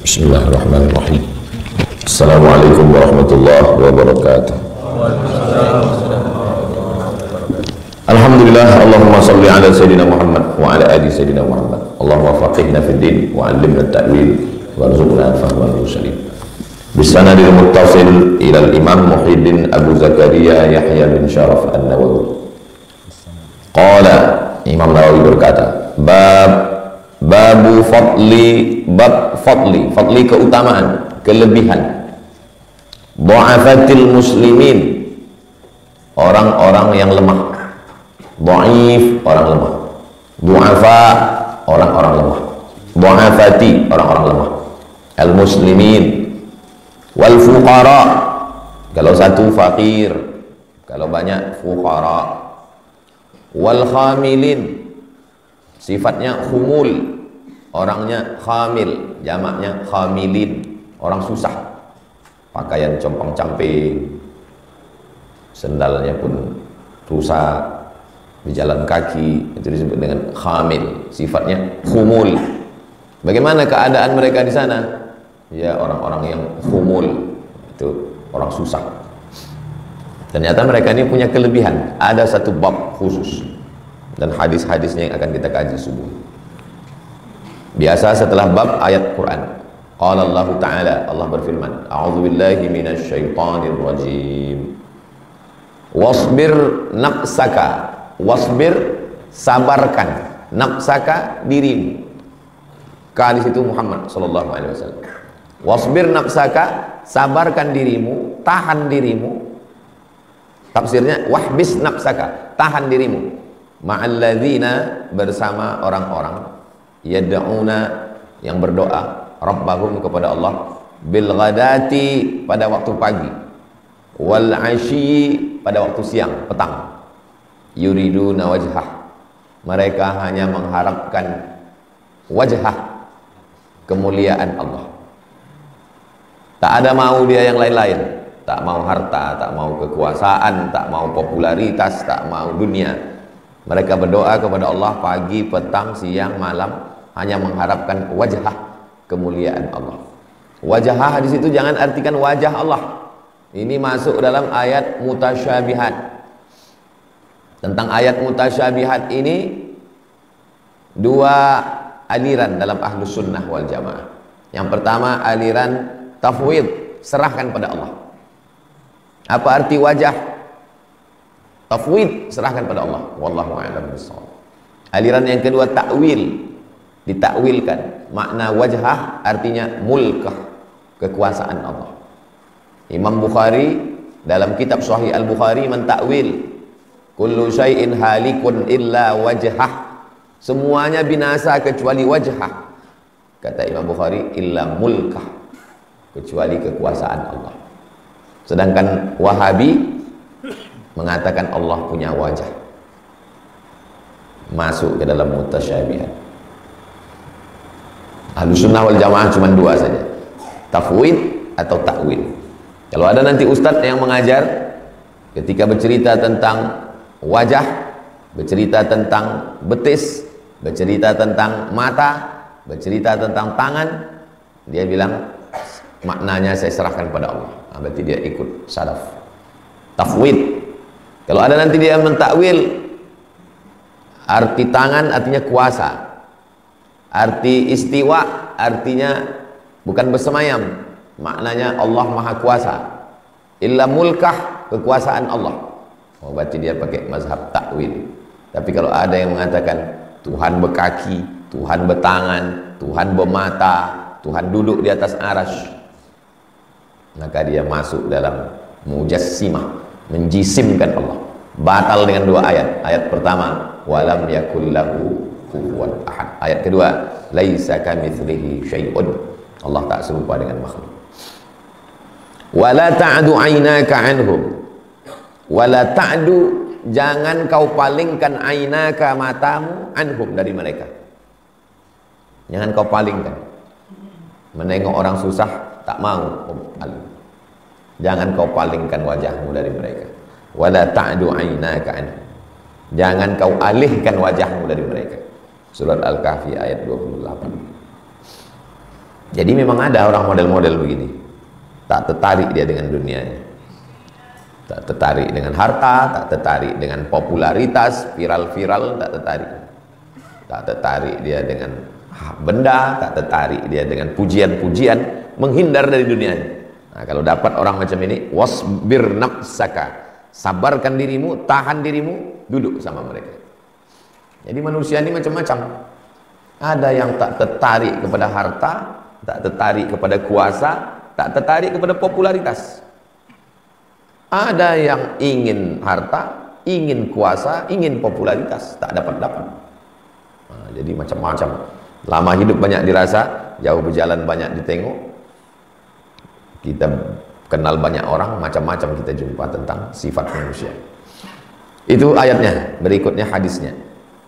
Bismillahirrahmanirrahim. Assalamualaikum warahmatullahi wabarakatuh. Alhamdulillah, Allahumma salli ala Sayyidina Muhammad wa ala ali Sayyidina Muhammad. Allahumma faqihna fid din wa 'allimna at-ta'wil warzuqna fahmal mursalin. Bisanadil muttasil ila al-Imam Muhyiddin Abu Zakaria Yahya bin Syaraf An-Nawawi. Qala, Imam Nawawi berkata, babu fadli, bab fadli keutamaan, kelebihan dha'afatil muslimin, orang-orang yang lemah. Dhaif, orang lemah. Du'afa, orang-orang lemah. Dha'afati, orang-orang lemah. Al-muslimin wal fuqara, kalau satu fakir, kalau banyak fuqara. Wal khamilin, sifatnya khumul, orangnya khamil, jamaknya khamilin, orang susah, pakaian compang-camping, sendalnya pun rusak, berjalan kaki, itu disebut dengan khamil, sifatnya khumul. Bagaimana keadaan mereka di sana? Ya, orang-orang yang khumul, itu orang susah. Ternyata mereka ini punya kelebihan. Ada satu bab khusus dan hadis-hadisnya yang akan kita kaji subuh. Biasa setelah bab ayat Quran. Qala Allah Ta'ala, Allah berfirman, a'udzubillahi minasyaitonir rajim. Wasbir nafsaka, wasbir, sabarkan, nafsaka, dirimu. Ka di situ Muhammad sallallahu alaihi wasallam. Wasbir nafsaka, sabarkan dirimu, tahan dirimu. Tafsirnya wahbis nafsaka, tahan dirimu, ma'alladzina, bersama orang-orang yad'una, yang berdoa rabbahum, kepada Allah, bil ghadati, pada waktu pagi, wal asyi, pada waktu siang, petang, yuriduna wajhah, mereka hanya mengharapkan wajhah, kemuliaan Allah. Tak ada mau dia yang lain-lain. Tak mau harta, tak mau kekuasaan, tak mau popularitas, tak mau dunia. Mereka berdoa kepada Allah pagi, petang, siang, malam, hanya mengharapkan wajah, kemuliaan Allah. Wajah di situ jangan artikan wajah Allah. Ini masuk dalam ayat mutasyabihat. Tentang ayat mutasyabihat ini, dua aliran dalam ahlus sunnah wal jamaah. Yang pertama aliran tafwid, serahkan pada Allah. Apa arti wajah? Tafwid, serahkan pada Allah. Wallahu a'lam bishawab. Aliran yang kedua takwil, ditakwilkan. Makna wajah artinya mulkah, kekuasaan Allah. Imam Bukhari dalam kitab Sahih Al-Bukhari mentakwil kullu syai'in halikun illa wajhah, semuanya binasa kecuali wajhah. Kata Imam Bukhari, illa mulkah, kecuali kekuasaan Allah. Sedangkan Wahabi mengatakan Allah punya wajah, masuk ke dalam mutasyabihat. Ahlus sunnah wal jamaah cuma dua saja, tafwid atau takwil. Kalau ada nanti ustadz yang mengajar, ketika bercerita tentang wajah, bercerita tentang betis, bercerita tentang mata, bercerita tentang tangan, dia bilang maknanya saya serahkan pada Allah. Berarti dia ikut salaf. Tafwid. Kalau ada nanti dia mentakwil, arti tangan artinya kuasa, arti istiwa artinya bukan bersemayam, maknanya Allah maha kuasa, illa mulkah, kekuasaan Allah. Oh, berarti dia pakai mazhab takwil. Tapi kalau ada yang mengatakan Tuhan berkaki, Tuhan bertangan, Tuhan bermata, Tuhan duduk di atas arasy, maka dia masuk dalam mujassimah, menjisimkan Allah. Batal dengan dua ayat. Ayat pertama, walam yakul lahu kufuwan ahad. Ayat kedua, laisa kamitslihi syai'un. Allah tak serupa dengan makhluk. Wala ta'du 'ainaka 'anhum. Wala ta'du, jangan kau palingkan 'ainaka, matamu, anhum, dari mereka. Jangan kau palingkan. Menengok orang susah tak mau, jangan kau palingkan wajahmu dari mereka. Wala ta'du 'ainaka anhum, jangan kau alihkan wajahmu dari mereka. Surat Al-Kahfi ayat 28. Jadi memang ada orang model-model begini, tak tertarik dia dengan dunianya, tak tertarik dengan harta, tak tertarik dengan popularitas, viral-viral, tak tertarik dia dengan benda, tak tertarik dia dengan pujian-pujian, menghindar dari dunianya. Nah, kalau dapat orang macam ini, wasbir nafsaka, sabarkan dirimu, tahan dirimu, duduk sama mereka. Jadi manusia ini macam-macam. Ada yang tak tertarik kepada harta, tak tertarik kepada kuasa, tak tertarik kepada popularitas. Ada yang ingin harta, ingin kuasa, ingin popularitas, tak dapat-dapat. Nah, jadi macam-macam. Lama hidup banyak dirasa, jauh berjalan banyak ditengok. Kita kenal banyak orang, macam-macam kita jumpa tentang sifat manusia. Itu ayatnya, berikutnya hadisnya.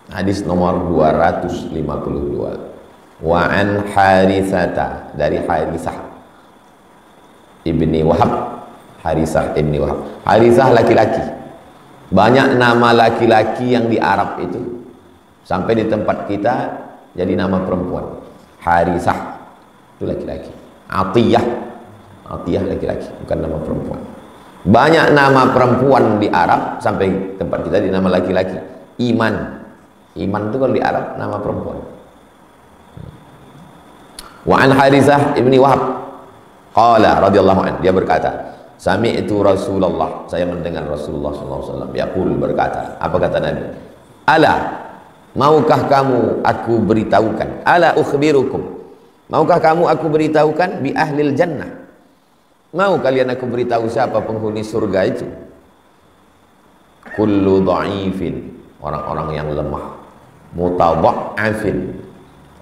Hadis nomor 252. Wa an Harithata, dari Harithah ibni Wahab. Harithah ibni Wahab. Harithah laki-laki. Banyak nama laki-laki yang di Arab itu, sampai di tempat kita jadi nama perempuan. Harithah itu laki-laki. Atiyah, Atiyah laki-laki, bukan nama perempuan. Banyak nama perempuan di Arab, sampai tempat kita di nama laki-laki. Iman, Iman itu kalau di Arab nama perempuan. Wa an Harithah ibni Wahab qala radhiyallahu anhu, dia berkata, sami'tu Rasulullah, saya mendengar Rasulullah sallallahu alaihi wasallam yaqul, berkata. Apa kata Nabi? Ala, maukah kamu aku beritahukan, ala ukhbirukum, maukah kamu aku beritahukan bi ahlil jannah, mau kalian aku beritahu siapa penghuni surga itu? Kullu dha'ifin, orang-orang yang lemah. Mutadha'afin,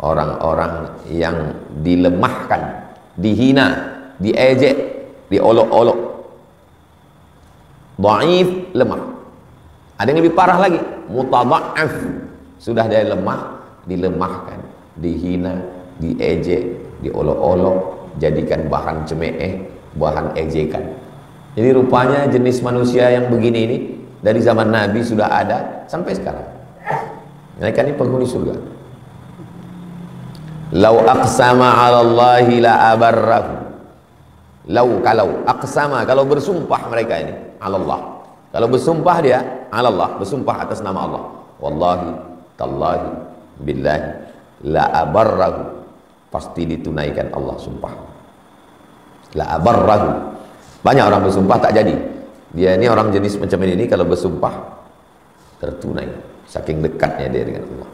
orang-orang yang dilemahkan, dihina, diejek, diolok-olok. Dha'if, lemah. Ada yang lebih parah lagi, mutadha'af, sudah dia lemah, dilemahkan, dihina, diejek, diolok-olok, jadikan bahan cemooh, bahan ejekan. Jadi rupanya jenis manusia yang begini ini dari zaman Nabi sudah ada sampai sekarang. Mereka ini penghuni surga. Lau aqsama 'ala Allahi la abarrahu. Kalau aqsama, kalau bersumpah mereka ini 'ala Allah. Kalau bersumpah dia 'ala Allah, bersumpah atas nama Allah. Wallahi, tallahi, billahi, la abarrahu, pasti ditunaikan Allah sumpah. La abarrahu. Banyak orang bersumpah tak jadi. Dia ini orang jenis macam ini kalau bersumpah tertunai. Saking dekatnya dia dengan Allah.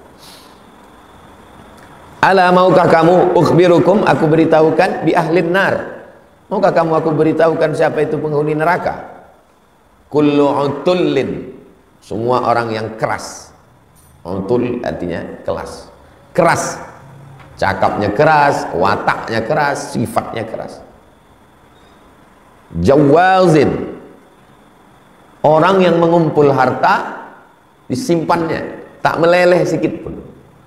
Ala, maukah kamu ukhbirukum, aku beritahukan bi ahlin nar, maukah kamu aku beritahukan siapa itu penghuni neraka? Kullu utullin, semua orang yang keras. Utul artinya kelas, keras, cakapnya keras, wataknya keras, sifatnya keras. Jawazin, orang yang mengumpul harta, disimpannya, tak meleleh sedikit pun.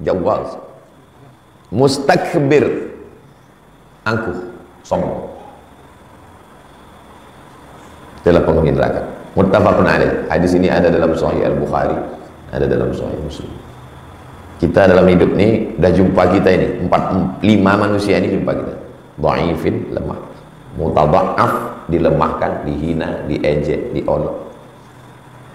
Jawaz. Mustakbir, angkuh, sombong. Itulah penghuni neraka. Muttafaqun alaih. Hadis ini ada dalam Sahih Al-Bukhari, ada dalam Sahih Muslim. Kita dalam hidup ini dah jumpa kita ini 4-5 manusia ini jumpa kita. Dhaifin, lemah. Mutadha'af, dilemahkan, dihina, diejek, diolok.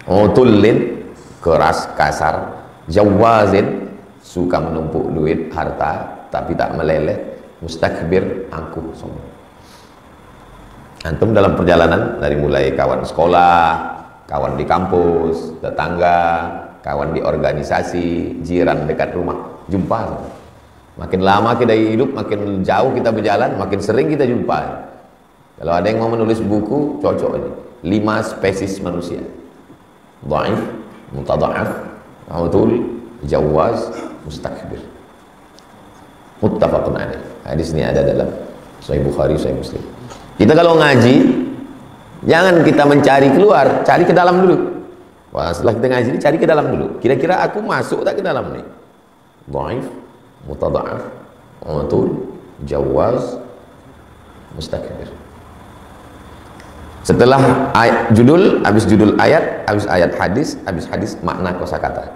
Utullin, keras, kasar. Jawazin, suka menumpuk duit, harta, tapi tak meleleh. Mustakbir, angkuh, sombong. Antum dalam perjalanan, dari mulai kawan sekolah, kawan di kampus, tetangga, kawan di organisasi, jiran dekat rumah, jumpa. Makin lama kita hidup, makin jauh kita berjalan, makin sering kita jumpa. Kalau ada yang mau menulis buku, cocok ini 5 spesies manusia: dhaif, mutadha'af, utul, jawaz, mustakbir. Muttafaqun alaih. Hadis ini ada dalam Sahih Bukhari, Sahih Muslim. Kita kalau ngaji, jangan kita mencari keluar, cari ke dalam dulu. Wah, setelah kita ngaji, cari ke dalam dulu. Kira-kira aku masuk tak ke dalam nih? Dhaif, mutadha'af, utul, jawaz, mustakbir. Setelah judul, habis judul ayat, habis ayat hadis, habis hadis makna kosakata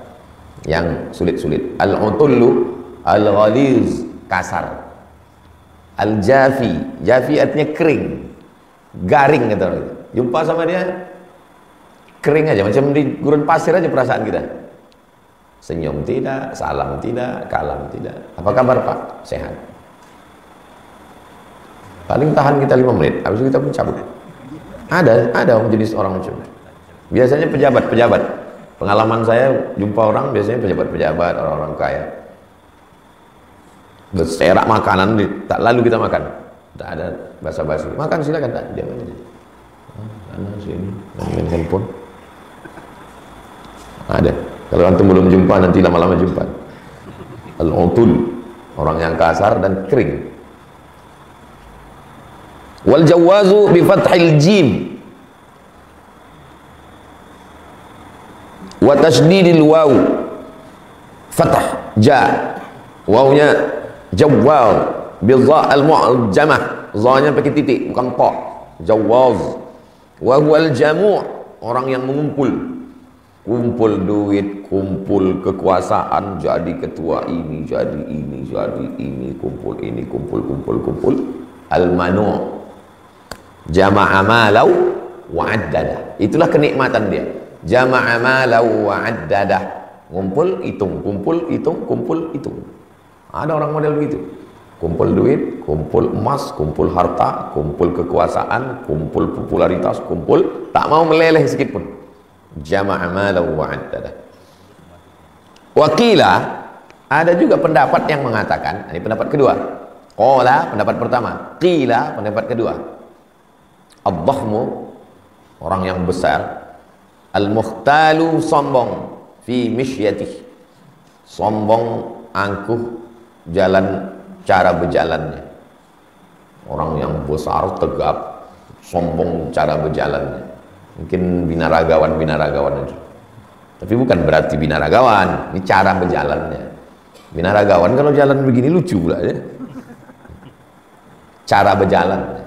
yang sulit-sulit. Al-utullu al-ghaliz, kasar. Al-jafi, jafi artinya kering, garing kata orang itu. Jumpa sama dia kering aja, macam di gurun pasir aja perasaan kita. Senyum tidak, salam tidak, kalam tidak. Apa kabar Pak? Sehat. Paling tahan kita 5 menit, habis itu kita pun cabut. Ada jenis orang macam itu. Biasanya pejabat. Pengalaman saya jumpa orang biasanya pejabat, orang-orang kaya. Berserak makanan, tak lalu kita makan. Tak ada basa-basi. Makan silakan, tak diam aja. Sana sini, main handphone. Ada. Kalau antum belum jumpa, nanti lama-lama jumpa. Al-utul, orang yang kasar dan kering. Wal jawazu bi fathil jim wa tasydidil waw. Fathah ja, wawnya jawaz bil dha al mu'jamah, dha-nya pakai titik bukan ta. Jawaz. Wa huwal jamu', orang yang mengumpul. Kumpul duit, kumpul kekuasaan, jadi ketua ini, jadi ini, kumpul ini, kumpul. Al-manu' jama'a malau wa'addadah. Itulah kenikmatan dia. Jama'a malau wa'addadah. Ngumpul, hitung, kumpul, hitung. Ada orang model begitu. Kumpul duit, kumpul emas, kumpul harta, kumpul kekuasaan, kumpul popularitas, kumpul, tak mau meleleh sedikit pun. Jama'a malau wa'addadah. Wakila, ada juga pendapat yang mengatakan, ini pendapat kedua. Qala, pendapat pertama. Qila, pendapat kedua. Ad-dhahmu, orang yang besar. Al-mukhtalu, sombong. Fi mishyatih, sombong, angkuh, jalan, cara berjalannya. Orang yang besar, tegap, sombong cara berjalannya. Mungkin binaragawan itu. Tapi bukan berarti binaragawan, ini cara berjalannya. Binaragawan kalau jalan begini lucu pula ya. Cara berjalan.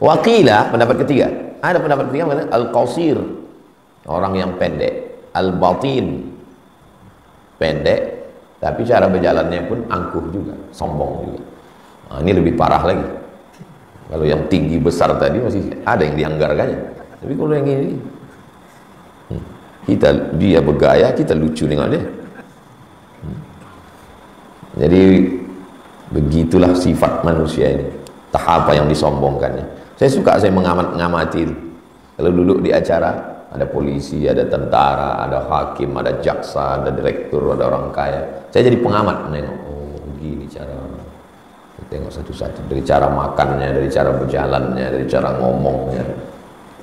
Wakila, pendapat ketiga. Ada pendapat ketiga, al-qasir, orang yang pendek. Al-batin, pendek, tapi cara berjalannya pun angkuh juga, sombong juga. Nah, ini lebih parah lagi. Kalau yang tinggi besar tadi masih ada yang dianggarkannya. Tapi kalau yang ini, dia bergaya, kita lucu dengan dia. Jadi begitulah sifat manusia ini. Tahap apa yang disombongkannya. Saya mengamati itu. Kalau duduk di acara, ada polisi, ada tentara, ada hakim, ada jaksa, ada direktur, ada orang kaya. Saya jadi pengamat menengok. Oh, begini cara. Tengok satu-satu, dari cara makannya, dari cara berjalannya, dari cara ngomongnya.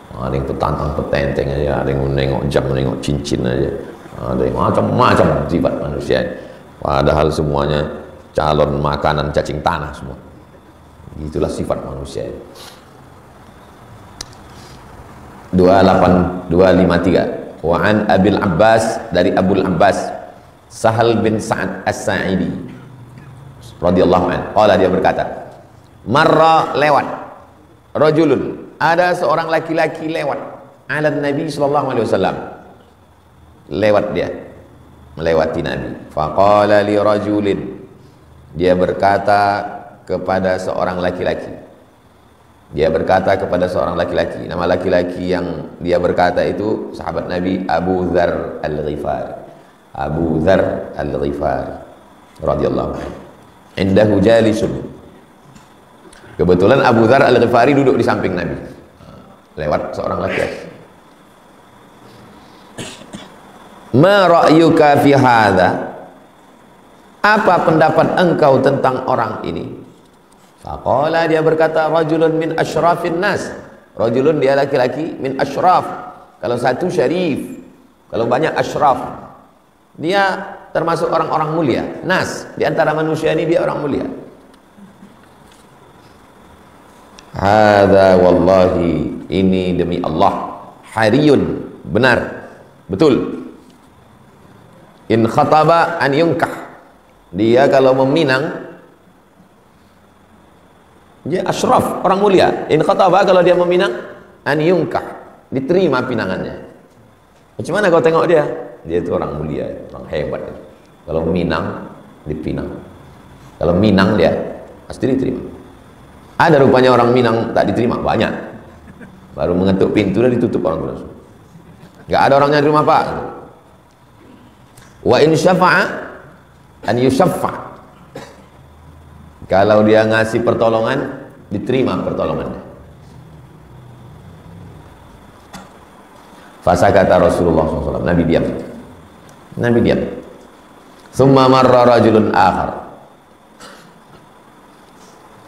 Ada yang petantang-petenteng aja, ada yang menengok jam, menengok cincin aja. Ada yang macam-macam sifat manusia. Padahal semuanya calon makanan cacing tanah semua. Itulah sifat manusia. 253. Wa an Abil Abbas, dari Abul Abbas Sahal bin Sa'ad As-Sa'idi radhiyallahu anhu, qala, dia berkata, marra, lewat, rajulun, ada seorang laki-laki lewat, ala Nabi sallallahu alaihi wasallam, lewat dia, melewati Nabi. Faqala li rajulin, dia berkata kepada seorang laki-laki. Dia berkata kepada seorang laki-laki. Nama laki-laki yang dia berkata itu sahabat Nabi Abu Dzar Al-Ghifari. Abu Dzar Al-Ghifari radhiyallahu anhu. Indahu jalisun. Kebetulan Abu Dzar Al-Ghifari duduk di samping Nabi. Lewat seorang laki-laki. Ma ra'yuka fi hadza? Apa pendapat engkau tentang orang ini? Faqala, dia berkata, rajulun min asyrafin nas. Rajulun, dia laki-laki, min asyraf. Kalau satu syarif, kalau banyak asyraf, dia termasuk orang-orang mulia. Nas, di antara manusia ini dia orang mulia. Hadza wallahi, ini demi Allah, hariyun, benar, betul. In khataba an yunkah, dia kalau meminang, dia asyraf, orang mulia. In khataba, kalau dia meminang, an yunkah, diterima pinangannya. Macam mana kau tengok dia? Dia itu orang mulia, orang hebat. Kalau minang, dipinang. Kalau minang dia, pasti diterima. Ada rupanya orang Minang tak diterima, banyak. Baru mengetuk pintu dan ditutup orang tua. Nggak ada orangnya di rumah Pak. Wa in syafa'a an yusyaffa. Kalau dia ngasih pertolongan, diterima pertolongannya. Fasakata Rasulullah SAW. Nabi diam. Nabi diam. Summa marra rajulun akhar.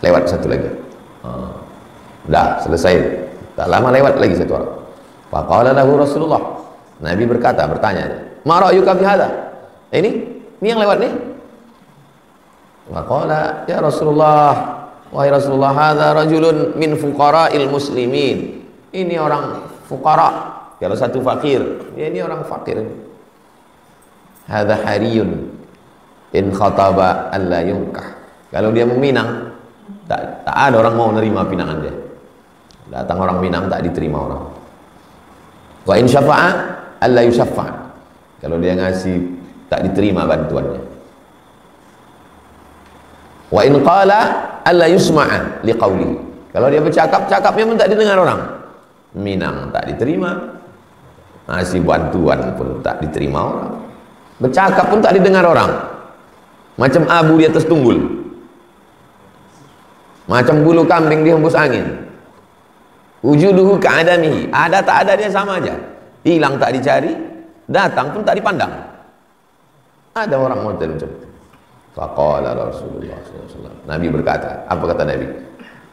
Lewat satu lagi. Dah selesai. Tak lama lewat lagi satu orang. Faqala lahu Rasulullah. Nabi bertanya, "Ma ra'yuka fi hadha?" Ini yang lewat nih. Faqala, "Ya Rasulullah, wahai Rasulullah, hadha rajulun min fuqara'il muslimin." Ini orang fuqara. Kalau satu fakir, ya ini orang fakir. Hadha hariyun in khataba alla yunkah. Kalau dia meminang, tak ada orang mau nerima pinangan dia. Datang orang Minang tak diterima orang. Wa in syafa'a alla yusyaffa. Kalau dia ngasih tak diterima bantuannya. Wa in qala alla yusma'a liqauli. Kalau dia bercakap, cakapnya pun tak didengar orang. Minang tak diterima. Ngasih bantuan pun tak diterima orang. Bercakap pun tak didengar orang. Macam abu di atas tunggul. Macam bulu kambing dihembus angin. Wujuduhu ka'adamihi. Ada tak ada dia sama aja. Hilang tak dicari, datang pun tak dipandang. Ada orang model macam itu. Faqala Rasulullah SAW. Nabi berkata, apa kata Nabi?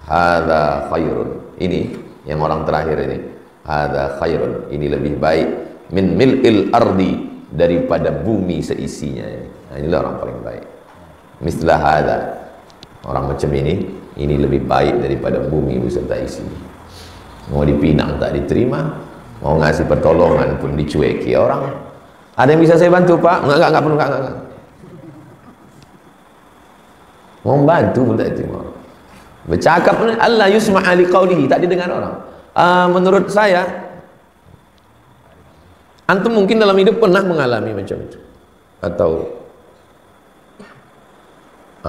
Hadza khairun. Ini yang orang terakhir ini. Hadza khairun. Ini lebih baik min mil'il ardi, daripada bumi seisinya. Nah, inilah orang paling baik. Mislah hadza. Orang macam ini lebih baik daripada bumi beserta isinya. Mau dipinang tak diterima, mau ngasih pertolongan pun dicueki orang. Ada yang bisa saya bantu Pak? Enggak perlu, enggak. Mau bantu pun tak diterima orang. Bercakap pun Allah yusma'a liqaulihi, tak didengar orang. Menurut saya, antum mungkin dalam hidup pernah mengalami macam itu. Atau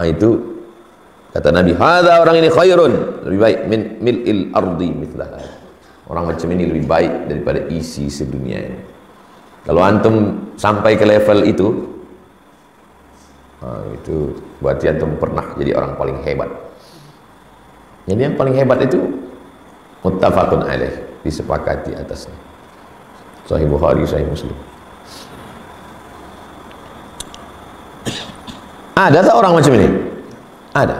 itu kata Nabi, hadza orang ini khairun, lebih baik min mil'il ardi mithlah. Orang macam ini lebih baik daripada isi sedunia ini. Kalau antum sampai ke level itu berarti antum pernah jadi orang paling hebat. Jadi yang paling hebat itu muttafaqun alaih, disepakati atasnya. Sahih Bukhari, Sahih Muslim. Ada tak orang macam ini? Ada.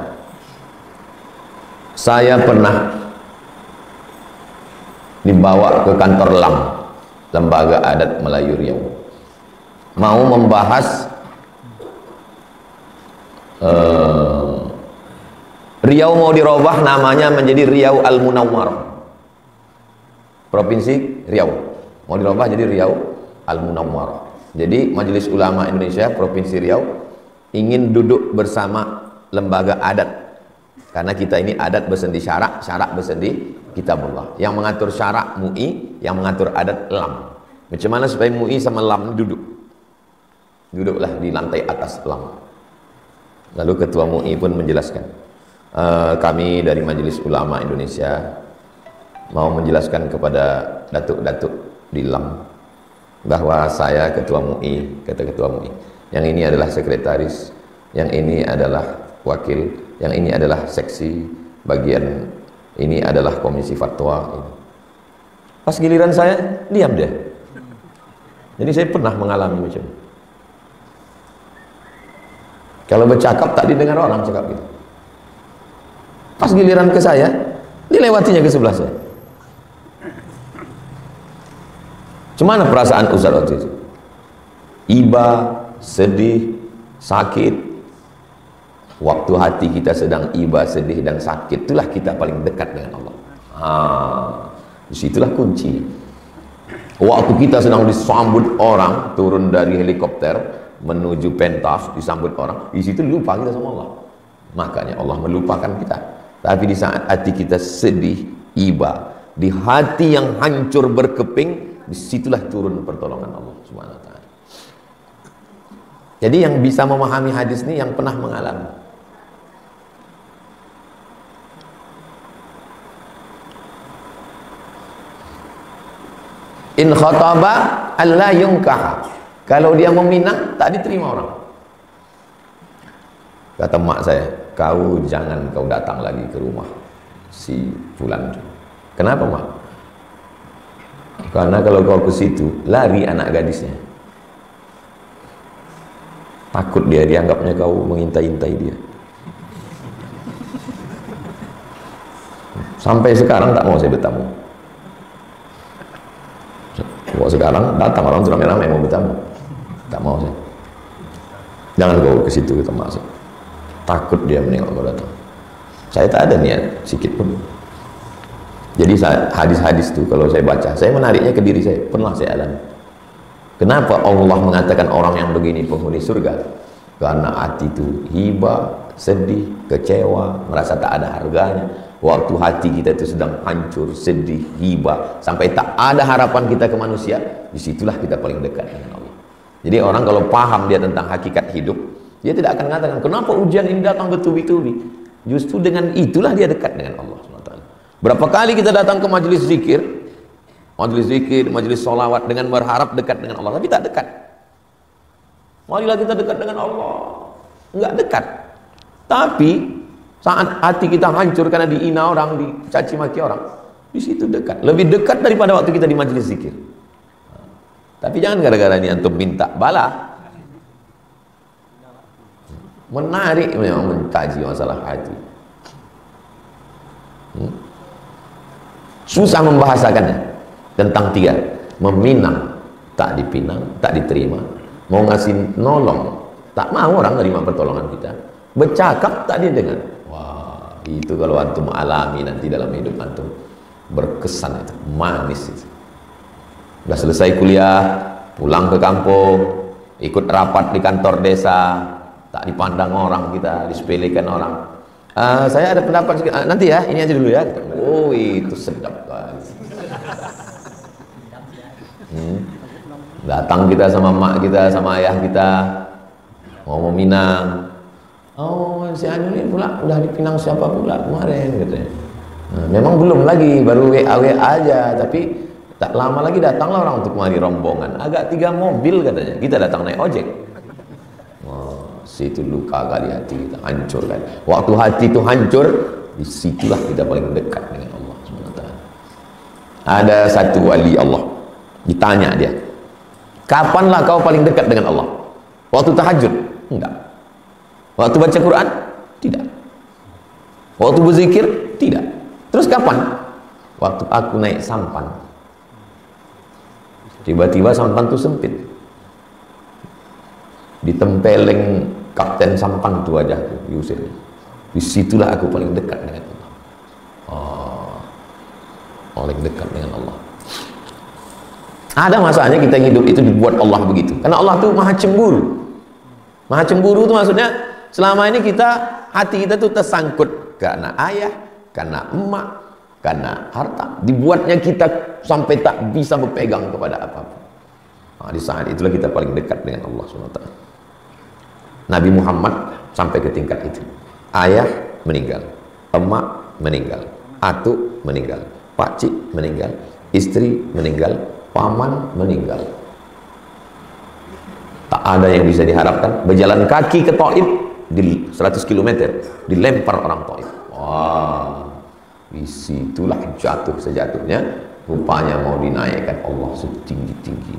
Saya pernah dibawa ke kantor LAM, Lembaga Adat Melayu Riau, mau membahas Riau mau dirubah namanya menjadi Riau Al-Munawwar. Provinsi Riau mau dirubah jadi Riau Al-Munawwar. Jadi Majelis Ulama Indonesia Provinsi Riau ingin duduk bersama lembaga adat, karena kita ini adat bersendi syarak, syarak bersendi kitabullah. Yang mengatur syarak MUI, yang mengatur adat LAM. Macam mana supaya MUI sama LAM duduklah di lantai atas LAM. Lalu ketua MUI pun menjelaskan, kami dari Majelis Ulama Indonesia mau menjelaskan kepada datuk-datuk di LAM bahwa saya ketua MUI, kata ketua MUI, yang ini adalah sekretaris, yang ini adalah wakil, yang ini adalah seksi, bagian ini adalah komisi fatwa. Pas giliran saya, diam dia. Jadi saya pernah mengalami macam itu. Kalau bercakap tak didengar orang cakap gitu. Pas giliran ke saya, dilewatinya ke sebelah saya. Cuman perasaan Ustaz waktu itu? Iba, sedih, sakit. Waktu hati kita sedang iba, sedih dan sakit, itulah kita paling dekat dengan Allah. Disitulah kunci. Waktu kita sedang disambut orang, turun dari helikopter menuju pentas, disambut orang, di situ lupa kita sama Allah. Makanya Allah melupakan kita. Tapi di saat hati kita sedih, iba, di hati yang hancur berkeping, disitulah turun pertolongan Allah Subhanahu wa ta'ala. Jadi yang bisa memahami hadis ini yang pernah mengalami. In khataba alla yunkah. Kalau dia meminang tak diterima orang. Kata mak saya, kau jangan kau datang lagi ke rumah si fulan. Kenapa mak? Karena kalau kau ke situ lari anak gadisnya. Takut dia dianggapnya kau mengintai-intai dia. Sampai sekarang tak mau saya bertamu. Kalau sekarang datang orang sudah ramai-ramai mau bertamu, tak mau saya. Jangan kau ke situ kita masuk. Takut dia menengok kau datang. Saya tak ada niat sikit pun. Jadi hadis-hadis itu kalau saya baca, saya menariknya ke diri saya. Pernah saya alami. Kenapa Allah mengatakan orang yang begini penghuni surga? Karena hati itu hibah, sedih, kecewa, merasa tak ada harganya. Waktu hati kita itu sedang hancur, sedih, hibah, sampai tak ada harapan kita ke manusia, disitulah kita paling dekat dengan Allah. Jadi orang kalau paham dia tentang hakikat hidup, dia tidak akan mengatakan, kenapa ujian ini datang bertubi-tubi? Justru dengan itulah dia dekat dengan Allah SWT. Berapa kali kita datang ke majelis zikir, majelis sholawat dengan berharap dekat dengan Allah, tapi tak dekat. Marilah kita dekat dengan Allah, enggak dekat. Tapi saat hati kita hancur karena dihina orang, dicaci maki orang, di situ dekat, lebih dekat daripada waktu kita di majelis zikir. Tapi jangan gara-gara ini antum minta bala. Menarik memang mengkaji masalah hati. Susah membahasakannya tentang tiga. Meminang, tak dipinang, tak diterima. Mau ngasih nolong, tak mau orang terima pertolongan kita. Bercakap tak dia dengar. Wah, itu kalau antum alami nanti dalam hidup antum, berkesan itu, manis itu. Sudah selesai kuliah, pulang ke kampung, ikut rapat di kantor desa, tak dipandang orang kita, disepelekan orang. Saya ada pendapat sedikit. Nanti ya, ini aja dulu ya. Oh, itu sedap banget. Datang kita sama mak kita, sama ayah kita, mau meminang. Oh, si Anu ini pula udah dipinang siapa pula kemarin katanya. Nah, memang belum lagi, baru WA aja, tapi tak lama lagi datanglah orang untuk mari rombongan. Agak 3 mobil katanya. Kita datang naik ojek. Wah, situ luka kali hati kita, hancur kan. Waktu hati itu hancur, disitulah kita paling dekat dengan Allah SWT. Ada satu wali Allah, ditanya dia, kapanlah kau paling dekat dengan Allah? Waktu tahajud? Enggak. Waktu baca Quran? Tidak. Waktu berzikir? Tidak. Terus kapan? Waktu aku naik sampan. Tiba-tiba sampan itu sempit. Ditempeleng kapten sampan itu aja, diusir. Disitulah aku paling dekat dengan Allah. Oh, paling dekat dengan Allah. Ada masanya kita hidup itu dibuat Allah begitu. Karena Allah itu maha cemburu. Maha cemburu itu maksudnya selama ini kita, hati kita tuh tersangkut karena ayah, karena emak, karena harta. Dibuatnya kita sampai tak bisa berpegang kepada apapun. Nah, di saat itulah kita paling dekat dengan Allah SWT. Nabi Muhammad sampai ke tingkat itu. Ayah meninggal, emak meninggal, atuk meninggal, pakcik meninggal, istri meninggal, paman meninggal. Tak ada yang bisa diharapkan. Berjalan kaki ke Taif di 100 km, dilempar orang Taif. Wah, disitulah jatuh sejatuhnya. Rupanya mau dinaikkan Allah setinggi-tinggi.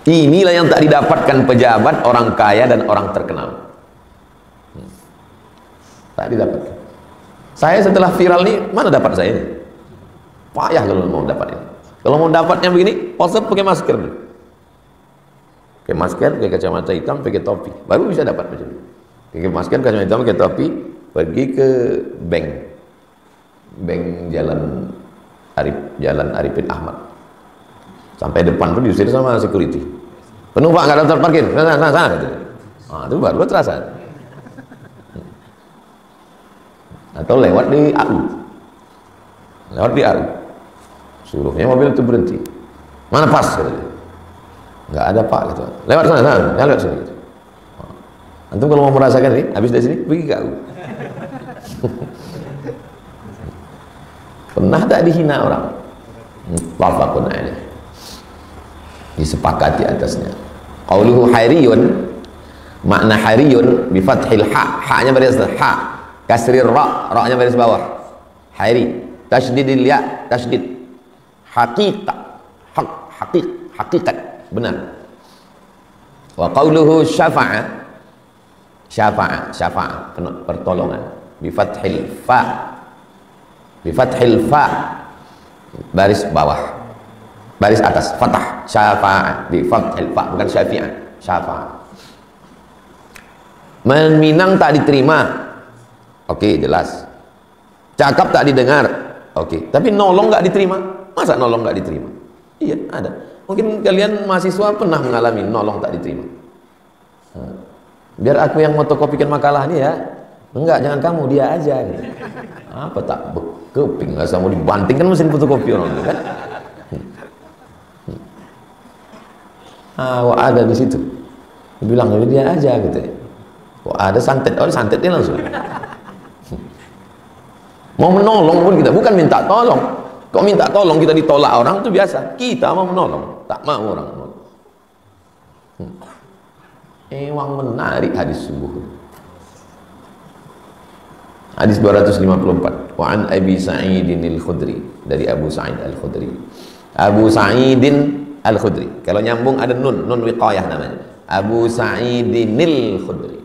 Inilah yang tak didapatkan pejabat, orang kaya dan orang terkenal. Tak didapatkan. Saya setelah viral ini, mana dapat saya ini? Payah kalau mau dapat ini. Kalau mau dapatnya begini, posat pakai masker dulu. Pakai masker, pakai kacamata hitam, pakai topi, baru bisa dapat macam ini. Pakai masker, kacamata hitam, pakai topi, pergi ke bank Jalan Arifin Ahmad. Sampai depan tuh diusir sama security. Penuh Pak, nggak ada tempat parkir. Sana. Nah, itu baru terasa. Atau lewat di AU. Suruhnya mobil itu berhenti. Mana pas? Katanya. Nggak ada Pak. Gitu. Lewat sana. Ya, lewat sini. Gitu. Antum kalau mau merasakan ini, habis dari sini, pergi ke AU. Pernah tak dihina orang? Wafakun aja. disepakati atasnya. Qauluhu hayriyun, makna hayriyun bi fathil ha, ha-nya baris ha, kasrir ra, ra-nya baris bawah. Hayri, tasydidil ya, tasydid. Haqiqa, haq, haqiqat, benar. Wa qauluhu syafa'a, syafa'a, pertolongan. Bi fathil fa, bi fathil fa, baris bawah. Baris atas, fathah, syafa'a, bi fathil fa, bukan syafi'ah, syafa'a. Meminang tak diterima, oke, jelas. Cakap tak didengar, oke. Tapi nolong nggak diterima, masa nolong nggak diterima? Iya, ada. Mungkin kalian mahasiswa pernah mengalami nolong tak diterima. Biar aku yang motokopikan makalah ini ya. Enggak, jangan kamu, dia aja gitu. Apa tak bekeping, nggak usah mau dibanting kan mesin fotokopi orang itu kan. Wah ada di situ, bilang dia aja gitu. Wah ada santet, oh santet dia langsung. Mau menolong pun kita bukan minta tolong. Kok minta tolong kita ditolak orang itu biasa. Kita mau menolong, tak mau orang menolong. Emang menarik hadis sungguh. Hadis 254. Wa an Abi Sa'idin al-Khudri, dari Abu Sa'id al-Khudri. Abu Sa'idin al-Khudri. Kalau nyambung ada nun wiqayah namanya. Abu Sa'idin al-Khudri.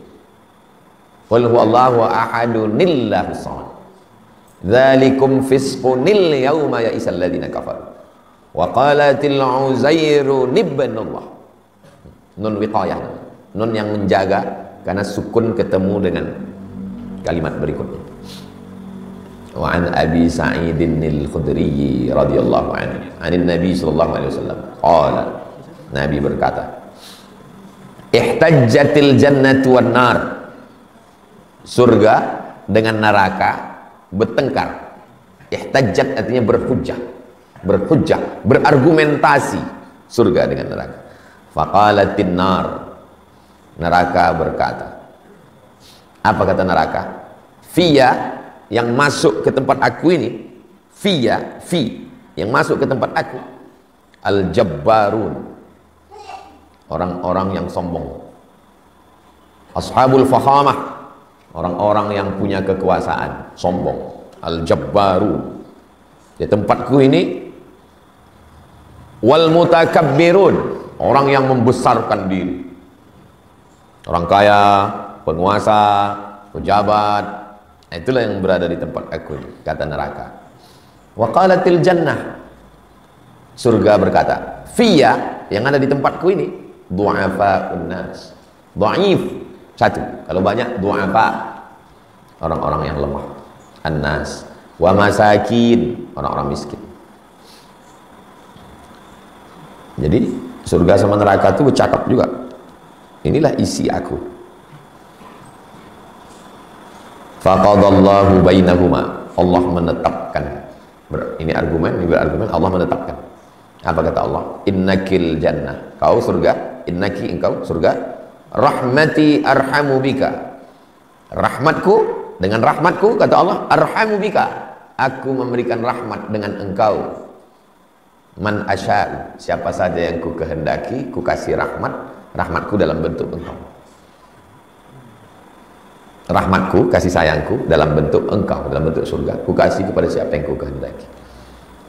Qul huwallahu ahadunil lahus samad. Dzalikum fisqunil yauma ya'isal ladzina kafaru. Wa qalatil Uzairu ibnullah. Nun wiqayah. Nun yang menjaga karena sukun ketemu dengan kalimat berikutnya. Wa an Abi Sa'idin al-Khudri radhiyallahu anhu, anin Nabi sallallahu alaihi wasallam qala, Nabi berkata, ihtajjatil jannatu wan nar, surga dengan neraka bertengkar. Ihtajjat artinya berhujjah, berargumentasi, surga dengan neraka. Faqalatin nar, neraka berkata, apa kata neraka? Fiya, yang masuk ke tempat aku ini, fiya, yang masuk ke tempat aku, al-jabbarun, orang-orang yang sombong, ashabul fahamah, orang-orang yang punya kekuasaan, sombong, al-jabbarun. Di tempatku ini, wal mutakabbirun, orang yang membesarkan diri, orang kaya, penguasa, pejabat. Itulah yang berada di tempat aku ini, kata neraka. Wa qalatil jannah, surga berkata, fiya, yang ada di tempatku ini, du'afa'un nas, dhaif, satu, kalau banyak du'afa, orang-orang yang lemah, an-nas, wa masakin, orang-orang miskin. Jadi surga sama neraka itu bercakap juga, inilah isi aku. Faqadallahu bainahuma, Allah menetapkan. Ini argumen, ini berargumen, Allah menetapkan. Apa kata Allah? Innakil jannah, kau surga, innaki engkau surga, rahmati arhamu bika, rahmatku, dengan rahmatku kata Allah, arhamu bika, aku memberikan rahmat dengan engkau. Man asya'u, siapa saja yang ku kehendaki, ku kasih rahmat, rahmatku dalam bentuk engkau. Rahmatku, kasih sayangku dalam bentuk engkau, dalam bentuk surga, ku kasih kepada siapa yang ku kehendaki.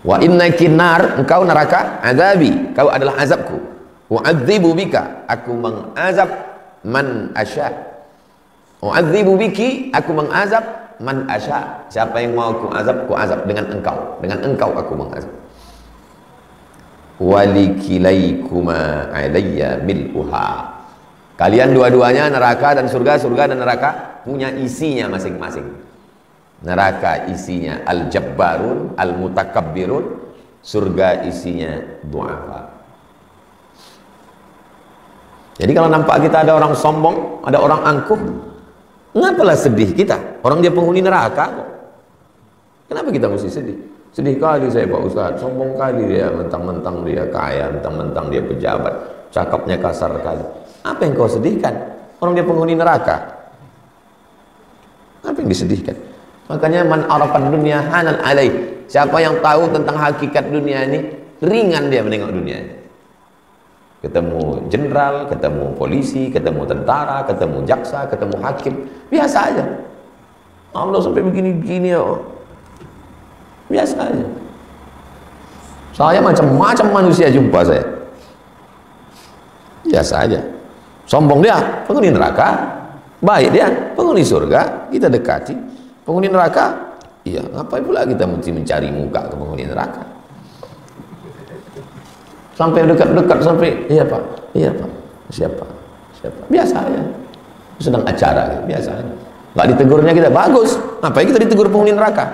Wa innaki nar, engkau neraka, azabi, kau adalah azabku. U'adzibu bika, aku mengazab man asya. U'adzibu biki, aku mengazab man asya, siapa yang mau ku azab dengan engkau aku mengazab. Walikilaikuma alayya mil'uha, kalian dua-duanya, neraka dan surga, surga dan neraka punya isinya masing-masing. Neraka isinya al-jabbarun, al-mutakabbirun, surga isinya du'afa. Jadi kalau nampak kita ada orang sombong, ada orang angkuh, ngapalah sedih kita? Orang dia penghuni neraka kok. Kenapa kita mesti sedih? Sedih kali saya Pak Ustaz, sombong kali dia, mentang-mentang dia kaya, mentang-mentang dia pejabat, cakapnya kasar kali. Apa yang kau sedihkan? Orang dia penghuni neraka. Apa yang disedihkan? Makanya man arafan dunia hanan alaih, siapa yang tahu tentang hakikat dunia ini, ringan dia menengok dunia ini. ketemu jenderal, ketemu polisi, ketemu tentara, ketemu jaksa, ketemu hakim, biasa aja. Allah sampai begini-begini ya, biasa aja. Saya macam-macam manusia jumpa saya, biasa aja. Sombong dia, penghuni neraka. Baik dia, penghuni surga, kita dekati. Penghuni neraka, iya, ngapain pula kita mesti mencari muka ke penghuni neraka? Sampai dekat-dekat, sampai, iya pak, siapa, biasa aja. Sedang acara, biasa aja. Nggak ditegurnya kita, bagus. Ngapain kita ditegur penghuni neraka?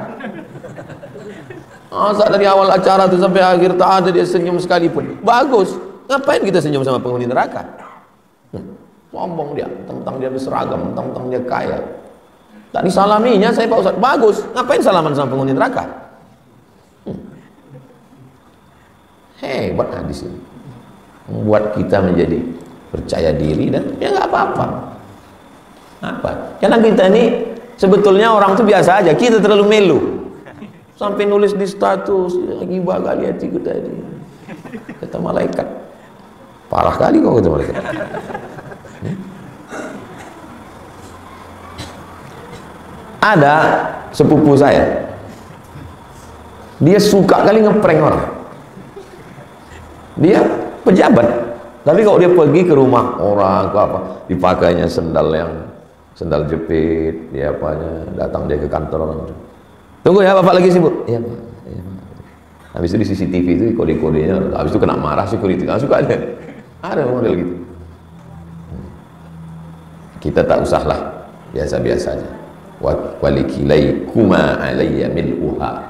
Masa dari awal acara itu sampai akhir tak ada dia senyum sekalipun, bagus. Ngapain kita senyum sama penghuni neraka? Sombong dia, tentang dia berseragam, tentang dia kaya. Tak disalaminya saya Pak Ustaz, bagus. Ngapain salaman sama penghuni neraka? Hebat hadis ini, membuat kita menjadi percaya diri dan ya nggak apa-apa. Apa? Karena kita ini sebetulnya orang itu biasa aja, kita terlalu melu. Sampai nulis di status, gibah kali hatiku tadi. Kata malaikat, parah kali kau kata malaikat. Ada sepupu saya, dia suka kali ngeprank orang. Dia pejabat, tapi kalau dia pergi ke rumah orang ke apa, dipakainya sendal jepit, dia apanya, datang dia ke kantor orang. Tunggu ya bapak lagi sibuk. Iya pak. Habis itu di CCTV itu kode-kodenya, habis itu kena marah security, nggak suka ada model gitu. Kita tak usahlah, biasa-biasa aja. Walikilai kuma alayya mil'uha.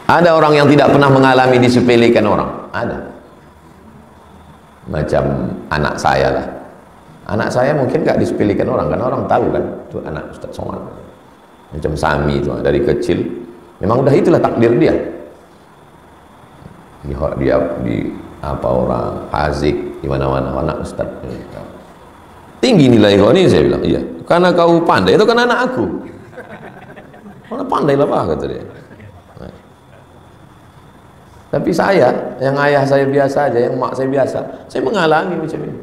Ada orang yang tidak pernah mengalami disepelekan orang, ada. Macam anak saya lah. Anak saya mungkin gak disepelekan orang, karena orang tahu kan itu anak Ustaz Somad. Macam Sami itu dari kecil memang udah itulah takdir dia. Dia di apa orang Hazik di mana-mana anak Ustaz. Tinggi nilai kau ini, saya bilang, iya. Karena kau pandai, itu kan anak aku. Mana pandai lah pak, kata dia. Tapi saya, yang ayah saya biasa aja, yang mak saya biasa, saya mengalami macam ini.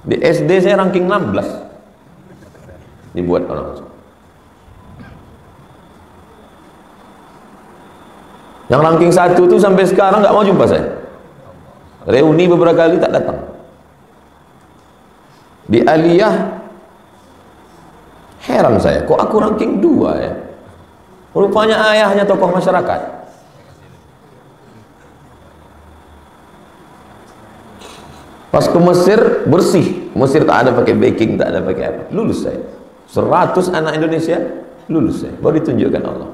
Di SD saya ranking 16 dibuat orang. Yang ranking 1 tuh sampai sekarang nggak mau jumpa saya. Reuni beberapa kali tak datang. Di aliyah heran saya, kok aku ranking 2 ya? Rupanya ayahnya tokoh masyarakat. Pas ke Mesir bersih, Mesir tak ada pakai baking, tak ada pakai apa, lulus saya. 100 anak Indonesia lulus saya, baru ditunjukkan Allah.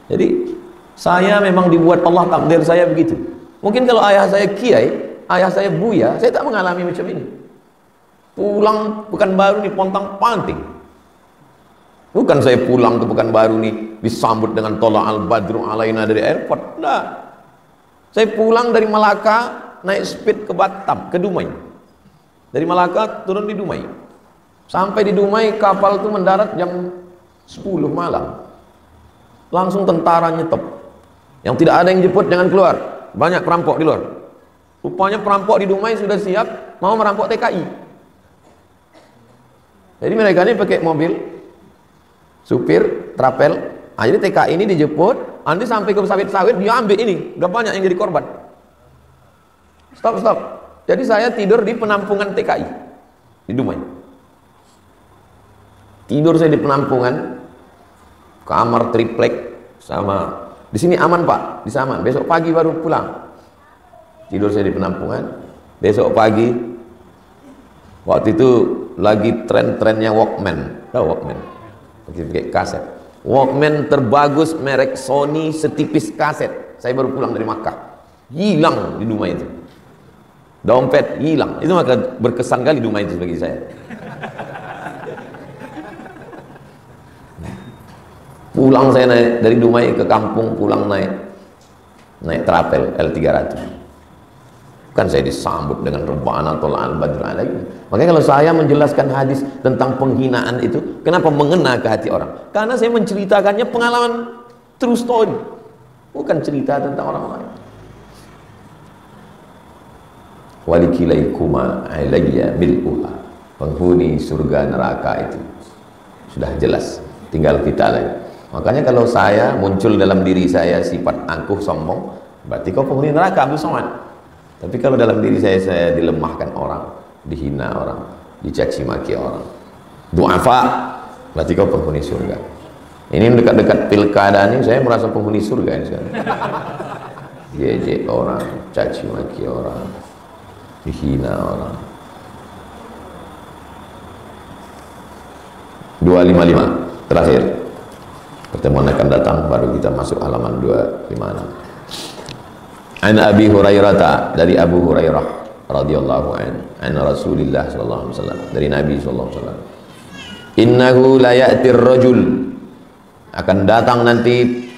Jadi saya memang dibuat Allah, takdir saya begitu. Mungkin kalau ayah saya kiai, ayah saya buya, saya tak mengalami macam ini. Pulang Pekanbaru nih pontang panting. Bukan saya pulang ke Pekanbaru nih disambut dengan tola al-badru alaina dari airport. Nah, saya pulang dari Malaka naik speed ke Batam, ke Dumai. Dari Malaka turun di Dumai. Sampai di Dumai kapal itu mendarat jam 10 malam. Langsung tentara nyetop. Yang tidak ada yang jemput jangan keluar. Banyak perampok di luar. Rupanya perampok di Dumai sudah siap mau merampok TKI. Jadi mereka ini pakai mobil supir trapel. Jadi TKI ini dijemput, nanti sampai ke sawit-sawit dia ambil ini. Udah banyak yang jadi korban. Stop. Jadi saya tidur di penampungan TKI di Dumai. Tidur saya di penampungan, kamar triplek sama. Di sini aman pak, di sana. Besok pagi baru pulang. Tidur saya di penampungan. Besok pagi, waktu itu lagi tren-trennya Walkman. Tahu Walkman? Pakai kaset. Walkman terbagus merek Sony setipis kaset. Saya baru pulang dari Makkah. Hilang di Dumai itu. Dompet hilang. Itu maka berkesan kali Dumai itu bagi saya. Pulang saya naik dari Dumai ke kampung, pulang naik trapel L300. Kan saya disambut dengan rebana tola al-badr alaihim. Makanya kalau saya menjelaskan hadis tentang penghinaan itu, kenapa mengena ke hati orang? Karena saya menceritakannya pengalaman true story. bukan cerita tentang orang lain. Walikilaikuma alayya mil'uha, penghuni surga neraka itu sudah jelas, tinggal kita lagi. Makanya kalau saya muncul dalam diri saya sifat angkuh sombong, berarti kau penghuni neraka Abdul Somad. Tapi kalau dalam diri saya dilemahkan orang, dihina orang, dicaci maki orang, du'afa, berarti kau penghuni surga. Ini dekat-dekat pilkada ini saya merasa penghuni surga ini sekarang. Jejek orang, caci maki orang, dihina orang. 255 terakhir, pertemuan akan datang baru kita masuk halaman 256. An Abi Hurairah, dari Abu Hurairah radhiyallahu an Rasulillah sallallahu alaihi wasallam, dari Nabi sallallahu alaihi wasallam, innahu la ya'tir rajul, akan datang nanti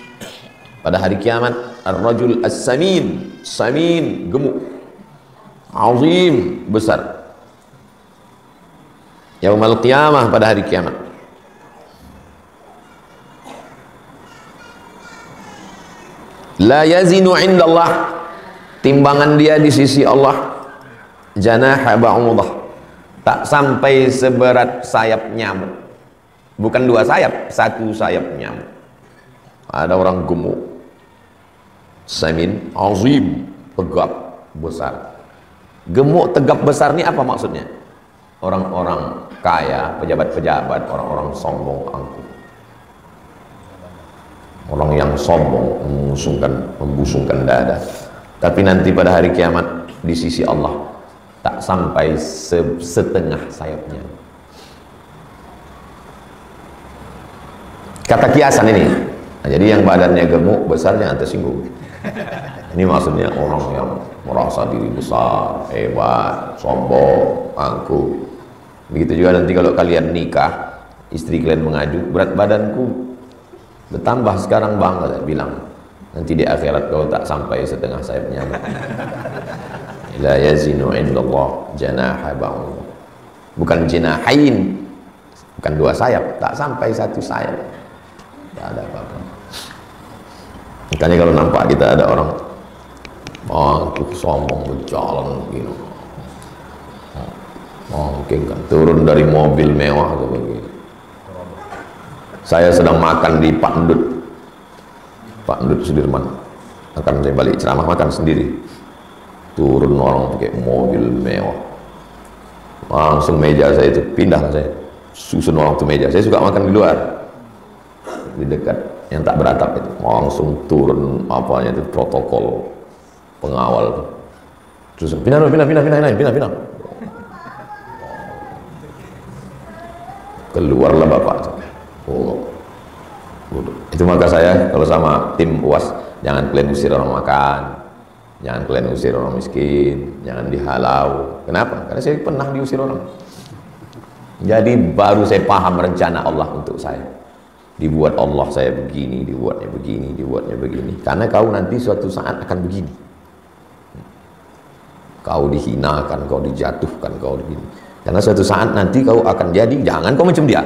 pada hari kiamat ar-rajul as-samin, samin, gemuk, azim, besar, yaumal qiyamah, pada hari kiamat. La yazinu indallah, timbangan dia di sisi Allah janaha ba'udah, tak sampai seberat sayap nyamuk. Bukan 2 sayap, 1 sayap nyamuk. Ada orang gemuk, samin, azim, tegap, besar. Gemuk, tegap, besar ini apa maksudnya? Orang-orang kaya, pejabat-pejabat, orang-orang sombong, angkuh. Orang yang sombong, membusungkan dada. Tapi nanti pada hari kiamat di sisi Allah tak sampai setengah sayapnya. Kata kiasan ini. Nah, jadi yang badannya gemuk, besar jangan tersinggung. Ini maksudnya orang yang merasa diri besar, hebat, sombong, angkuh. Begitu juga nanti kalau kalian nikah, istri kalian mengaju, berat badanku bertambah sekarang bang, saya bilang, nanti di akhirat kau tak sampai setengah sayapnya. La yazinu indallah janaha ba'udah, bukan janahain, bukan 2 sayap, tak sampai 1 sayap, tak ada apa-apa. Makanya kalau nampak kita ada orang angkuh, sombong, berjalan begini, mungkin kan turun dari mobil mewah atau begini. Saya sedang makan di Pak Ndut Sudirman, akan saya balik ceramah, makan sendiri, turun orang pakai mobil mewah, langsung meja saya itu pindah, saya susun orang tuh meja. Saya suka makan di luar, di dekat yang tak beratap itu, langsung turun apanya itu, protokol pengawal tuh, terus pindah, keluarlah bapak tuh. Oh, itu maka saya kalau sama tim UAS, jangan kalian usir orang makan, jangan kalian usir orang miskin, jangan dihalau. Kenapa? Karena saya pernah diusir orang. Jadi baru saya paham rencana Allah untuk saya. Dibuat Allah saya begini, dibuatnya begini, dibuatnya begini. Karena kau nanti suatu saat akan begini. Kau dihinakan, kau dijatuhkan, kau begini. Karena suatu saat nanti kau akan jadi, jangan kau macam dia.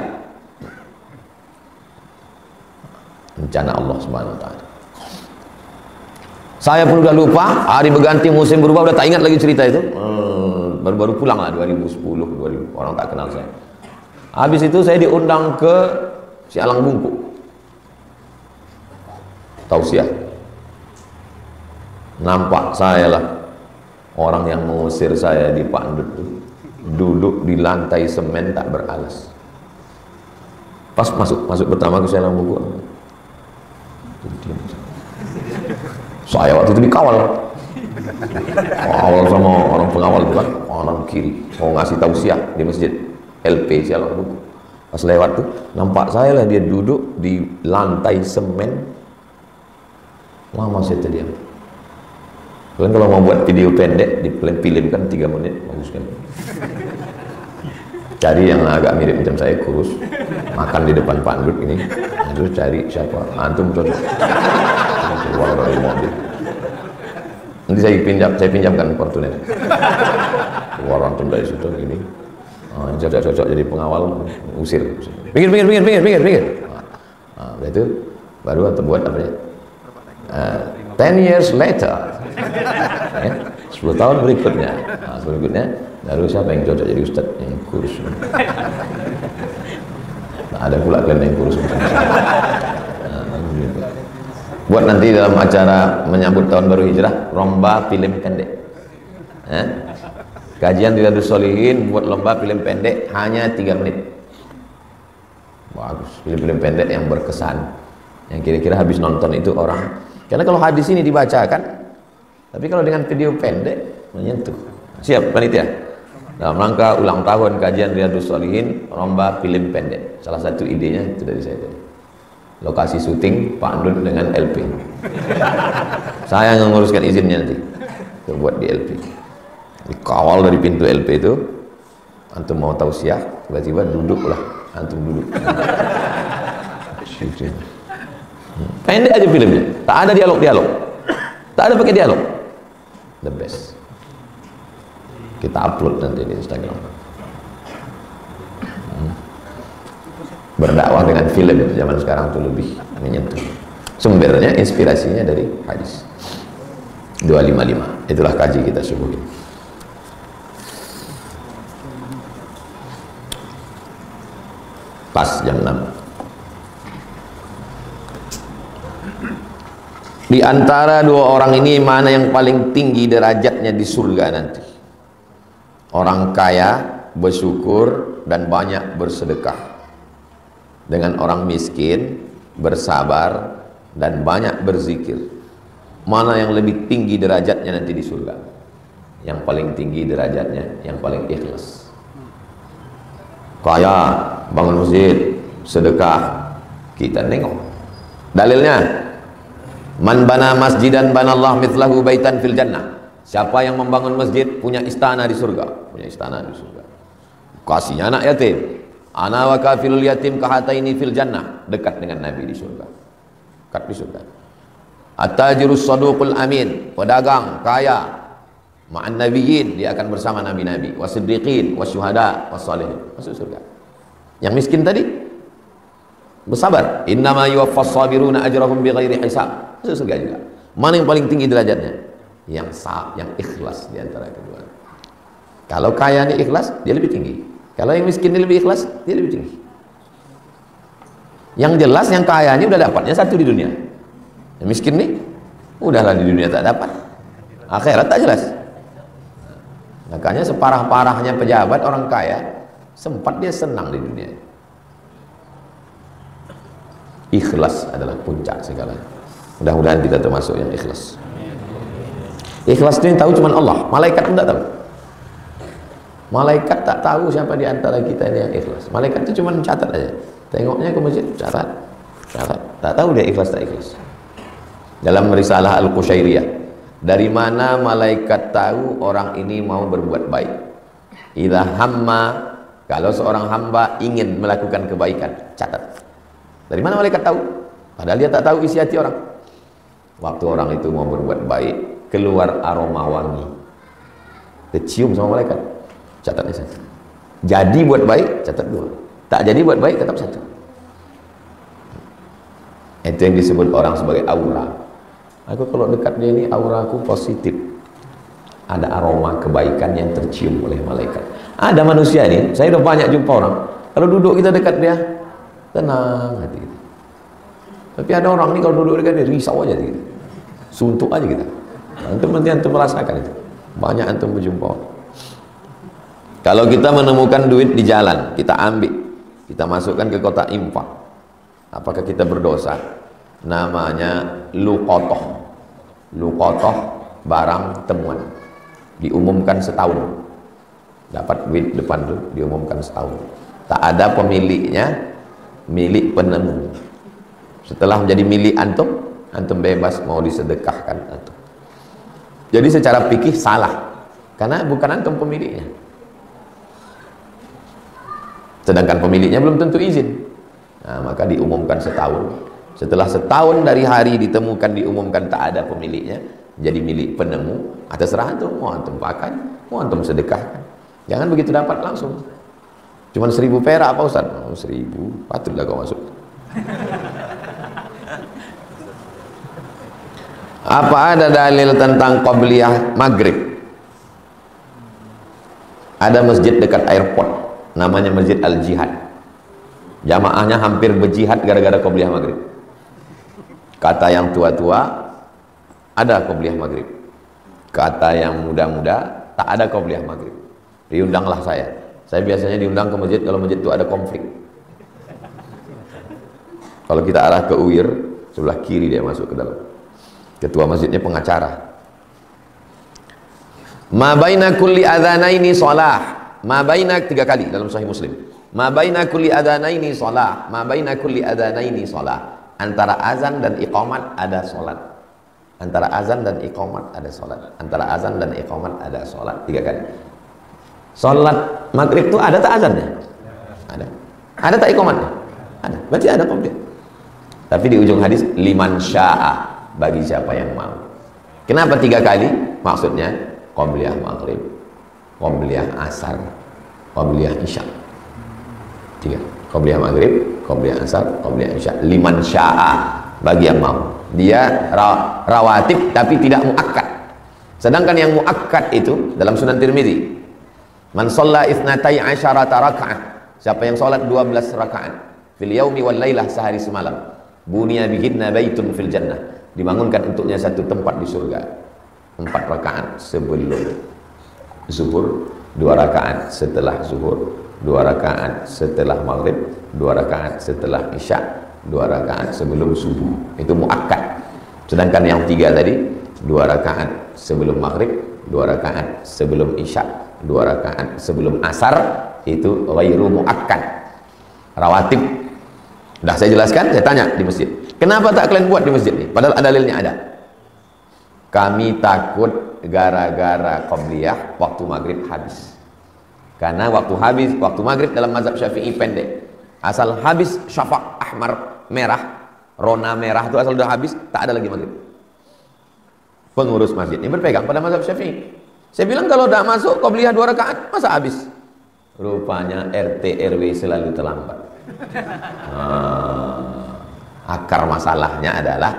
Rencana Allah Subhanahu wa taala. Saya pun udah lupa, hari berganti musim berubah, udah tak ingat lagi cerita itu. Baru-baru pulang lah 2010, 2000, orang tak kenal saya. Habis itu saya diundang ke Sialang Bungkuk, tausiah. Nampak saya lah orang yang mengusir saya di Pak Ndut, duduk di lantai semen tak beralas. Pas masuk pertama ke Sialang Bungkuk, saya waktu itu dikawal sama orang pengawal itu kan, orang kiri mau ngasih tausiah di masjid LP Sialang Bungkuk. Pas lewat tuh nampak saya lah, dia duduk di lantai semen. Lama saya terdiam. Kalian kalau mau buat video pendek difilmkan 3 menit, bagus kan. Cari yang agak mirip macam saya, kurus, makan di depan Pak Ndut ini, terus cari siapa, antum cocok, keluar dari mobil. Nanti saya pinjamkan Fortuner, keluar antum dari situ gini, cocok jadi pengawal, usir, pinggir. Nah, itu baru atau buat apa ya? 10 years later, ya, 10 tahun berikutnya, baru siapa yang cocok jadi ustaz yang kurus? Nah, ada pula kalian yang kurus. Buat nanti dalam acara menyambut tahun baru hijrah, lomba film pendek. Kajian Riyadhus Shalihin buat lomba film pendek hanya 3 menit. Bagus, film-film pendek yang berkesan, yang kira-kira habis nonton itu orang. Karena kalau hadis ini dibacakan, tapi kalau dengan video pendek menyentuh. Siap panitia? Dalam rangka ulang tahun kajian Riyadhus Shalihin, lomba film pendek. Salah satu idenya itu dari saya tadi. Lokasi syuting Pak Andun dengan LP. Saya yang menguruskan izinnya nanti. Kita buat di LP. Dikawal dari pintu LP itu, antum mau tausiah, tiba-tiba duduklah, antum duduk. Pendek aja filmnya, tak ada dialog, tak ada pakai dialog. The best. Kita upload nanti di Instagram. Berdakwah dengan film zaman sekarang itu lebih menyentuh. Sumbernya, inspirasinya dari hadis 255. Itulah kaji kita subuh ini. Pas jam 6. Di antara dua orang ini mana yang paling tinggi derajatnya di surga nanti? Orang kaya bersyukur dan banyak bersedekah, dengan orang miskin bersabar dan banyak berzikir. Mana yang lebih tinggi derajatnya nanti di surga? Yang paling tinggi derajatnya yang paling ikhlas. Kaya bangun masjid, sedekah, kita nengok dalilnya, man bana masjidan banallahu mithlahu baitan fil jannah. Siapa yang membangun masjid punya istana di surga, punya istana di surga. Kasihnya anak yatim, ana wa kafilul yatim kahataini fil jannah, dekat dengan Nabi di surga, dekat di surga. At-tajirus saduqul amin, pedagang kaya, ma'an nabiyyin, dia akan bersama nabi-nabi, wasiddiqin, wasyuhada, wassalihin, masuk surga. Yang miskin tadi bersabar, innama yuwaffas sabiruna ajrahum bighairi hisab, masuk surga juga. Mana yang paling tinggi derajatnya? Yang ikhlas di antara kedua. Kalau kaya ini ikhlas, dia lebih tinggi. Kalau yang miskin ini lebih ikhlas, dia lebih tinggi. Yang jelas yang kaya ini udah dapatnya satu di dunia. Yang miskin nih udahlah di dunia tak dapat, akhirat tak jelas. Makanya separah-parahnya pejabat orang kaya, sempat dia senang di dunia. Ikhlas adalah puncak segalanya. Mudah-mudahan kita termasuk yang ikhlas. Ikhlas itu yang tahu cuma Allah, malaikat pun tak tahu. Malaikat tak tahu siapa di antara kita ini yang ikhlas. Malaikat itu cuma mencatat aja. Tengoknya ke masjid, catat. Tak tahu dia ikhlas tak ikhlas. Dalam risalah Al-Qushairiyah, dari mana malaikat tahu orang ini mau berbuat baik? Idza hamma, kalau seorang hamba ingin melakukan kebaikan, catat. Dari mana malaikat tahu? Padahal dia tak tahu isi hati orang. Waktu orang itu mau berbuat baik, keluar aroma wangi, kecium sama malaikat, catatnya satu. Jadi buat baik, catat 2. Tak jadi buat baik, tetap 1. Itu yang disebut orang sebagai aura. Aku kalau dekat dia ini, aura aku positif, ada aroma kebaikan yang tercium oleh malaikat. Ada manusia ini, saya udah banyak jumpa orang, kalau duduk kita dekat dia, tenang hati kita. Tapi ada orang ini kalau duduk dekat dia, risau aja gitu, suntuk aja kita. Antum nanti antum merasakan itu. Banyak antum berjumpa. Kalau kita menemukan duit di jalan, kita ambil, kita masukkan ke kotak infak, apakah kita berdosa? Namanya luqatoh. Luqatoh, barang temuan, diumumkan setahun. Dapat duit depan tuh, diumumkan setahun. Tak ada pemiliknya, milik penemu. Setelah menjadi milik antum, antum bebas mau disedekahkan antum. Jadi secara fikih salah, karena bukan antum pemiliknya. Sedangkan pemiliknya belum tentu izin. Nah, maka diumumkan setahun. Setelah setahun dari hari ditemukan, diumumkan tak ada pemiliknya, jadi milik penemu, atas serah antum, mau antum pakai, mau antum sedekahkan. Jangan begitu dapat langsung. Cuman 1000 perak apa Ustaz? Oh, 1000, patutlah kau masuk. Apa ada dalil tentang qabliyah maghrib? Ada masjid dekat airport, namanya Masjid Al-Jihad. Jamaahnya hampir berjihad gara-gara qabliyah maghrib. Kata yang tua-tua, ada qabliyah maghrib. Kata yang muda-muda, tak ada qabliyah maghrib. Diundanglah saya. Saya biasanya diundang ke masjid kalau masjid itu ada konflik. Kalau kita arah ke UIR, sebelah kiri dia masuk ke dalam. Ketua masjidnya pengacara. Ma baina kulli adzanaini shalah. Ma baina 3 kali dalam Sahih Muslim. Ma baina kulli adzanaini shalah. Ma baina kulli adzanaini shalah. Antara azan dan iqamat ada salat. Antara azan dan iqamat ada salat. Antara azan dan iqamat ada salat. 3 kali. Salat maghrib itu ada tak azannya? Ada. Ada tak iqamatnya? Ada. Berarti ada qabliyah. Tapi di ujung hadis liman syaa, bagi siapa yang mau. Kenapa 3 kali? Maksudnya qabliyah maghrib, qabliyah asar, qabliyah isya. 3. Qabliyah maghrib, qabliyah asar, qabliyah isya. Liman syaa, bagi yang mau. Dia rawatib tapi tidak muakkad. Sedangkan yang muakkad itu dalam Sunan Tirmizi, man shalla 12 raka'ah, siapa yang salat 12 rakaat fil yaumi wal lailah, sehari semalam, bunya bihinna baitun fil jannah, dibangunkan untuknya satu tempat di surga. 4 rakaat sebelum zuhur, 2 rakaat setelah zuhur, 2 rakaat setelah maghrib, 2 rakaat setelah isya, 2 rakaat sebelum subuh. Itu muakkad. Sedangkan yang 3 tadi, 2 rakaat sebelum maghrib, 2 rakaat sebelum isya, 2 rakaat sebelum asar, itu ghairu muakkad, rawatib. Dah saya jelaskan, saya tanya di masjid, kenapa tak kalian buat di masjid ni? Padahal ada dalilnya ada. Kami takut gara-gara qabliyah waktu maghrib habis. Karena waktu maghrib dalam mazhab Syafi'i pendek. Asal habis syafaq ahmar merah, rona merah itu asal sudah habis, tak ada lagi maghrib. Pengurus masjid ini berpegang pada mazhab Syafi'i. Saya bilang kalau tak masuk qabliyah 2 rakaat, masa habis? Rupanya RT RW selalu terlambat. Akar masalahnya adalah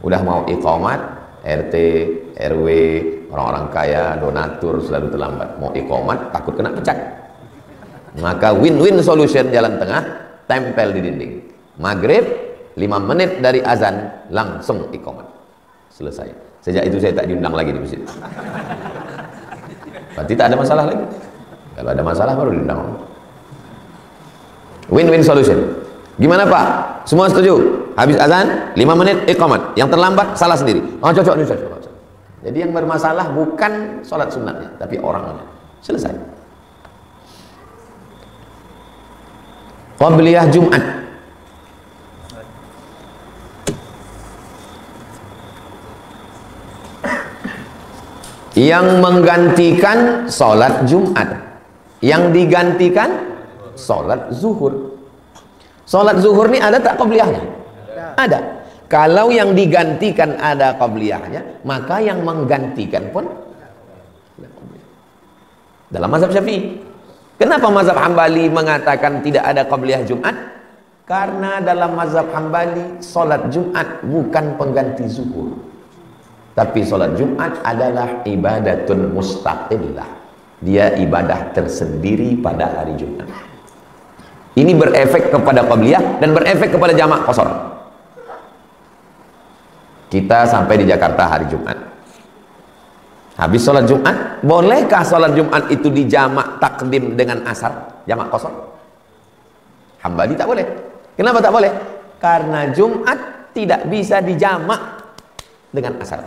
udah mau iqamat, RT, RW, orang-orang kaya, donatur selalu terlambat. Mau iqamat takut kena pecat. Maka win-win solution, jalan tengah, tempel di dinding. Maghrib 5 menit dari azan langsung iqamat. Selesai. Sejak itu saya tak diundang lagi di masjid. Berarti tak ada masalah lagi. Kalau ada masalah baru diundang. Win-win solution. Gimana Pak? Semua setuju? Habis azan 5 menit iqamat. Yang terlambat salah sendiri. Oh cocok nih, cocok. Jadi yang bermasalah bukan sholat sunatnya, tapi orangnya. Selesai. Qabliyah Jumat. Yang menggantikan sholat Jumat, yang digantikan sholat zuhur. Sholat zuhur ini ada tak qabliyahnya? Ada. Kalau yang digantikan ada qabliyahnya, maka yang menggantikan pun dalam mazhab Syafi'i. Kenapa mazhab Hambali mengatakan tidak ada qabliyah Jumat? Karena dalam mazhab Hambali sholat Jumat bukan pengganti zuhur, tapi sholat Jumat adalah ibadatun mustaqillah. Dia ibadah tersendiri pada hari Jumat. Ini berefek kepada qabliyah dan berefek kepada jamak qasar. Kita sampai di Jakarta hari Jumat. Habis sholat Jumat, bolehkah sholat Jumat itu dijamak takdim dengan asar, jamak qasar? Hambali tak boleh. Kenapa tak boleh? Karena Jumat tidak bisa dijamak dengan asar.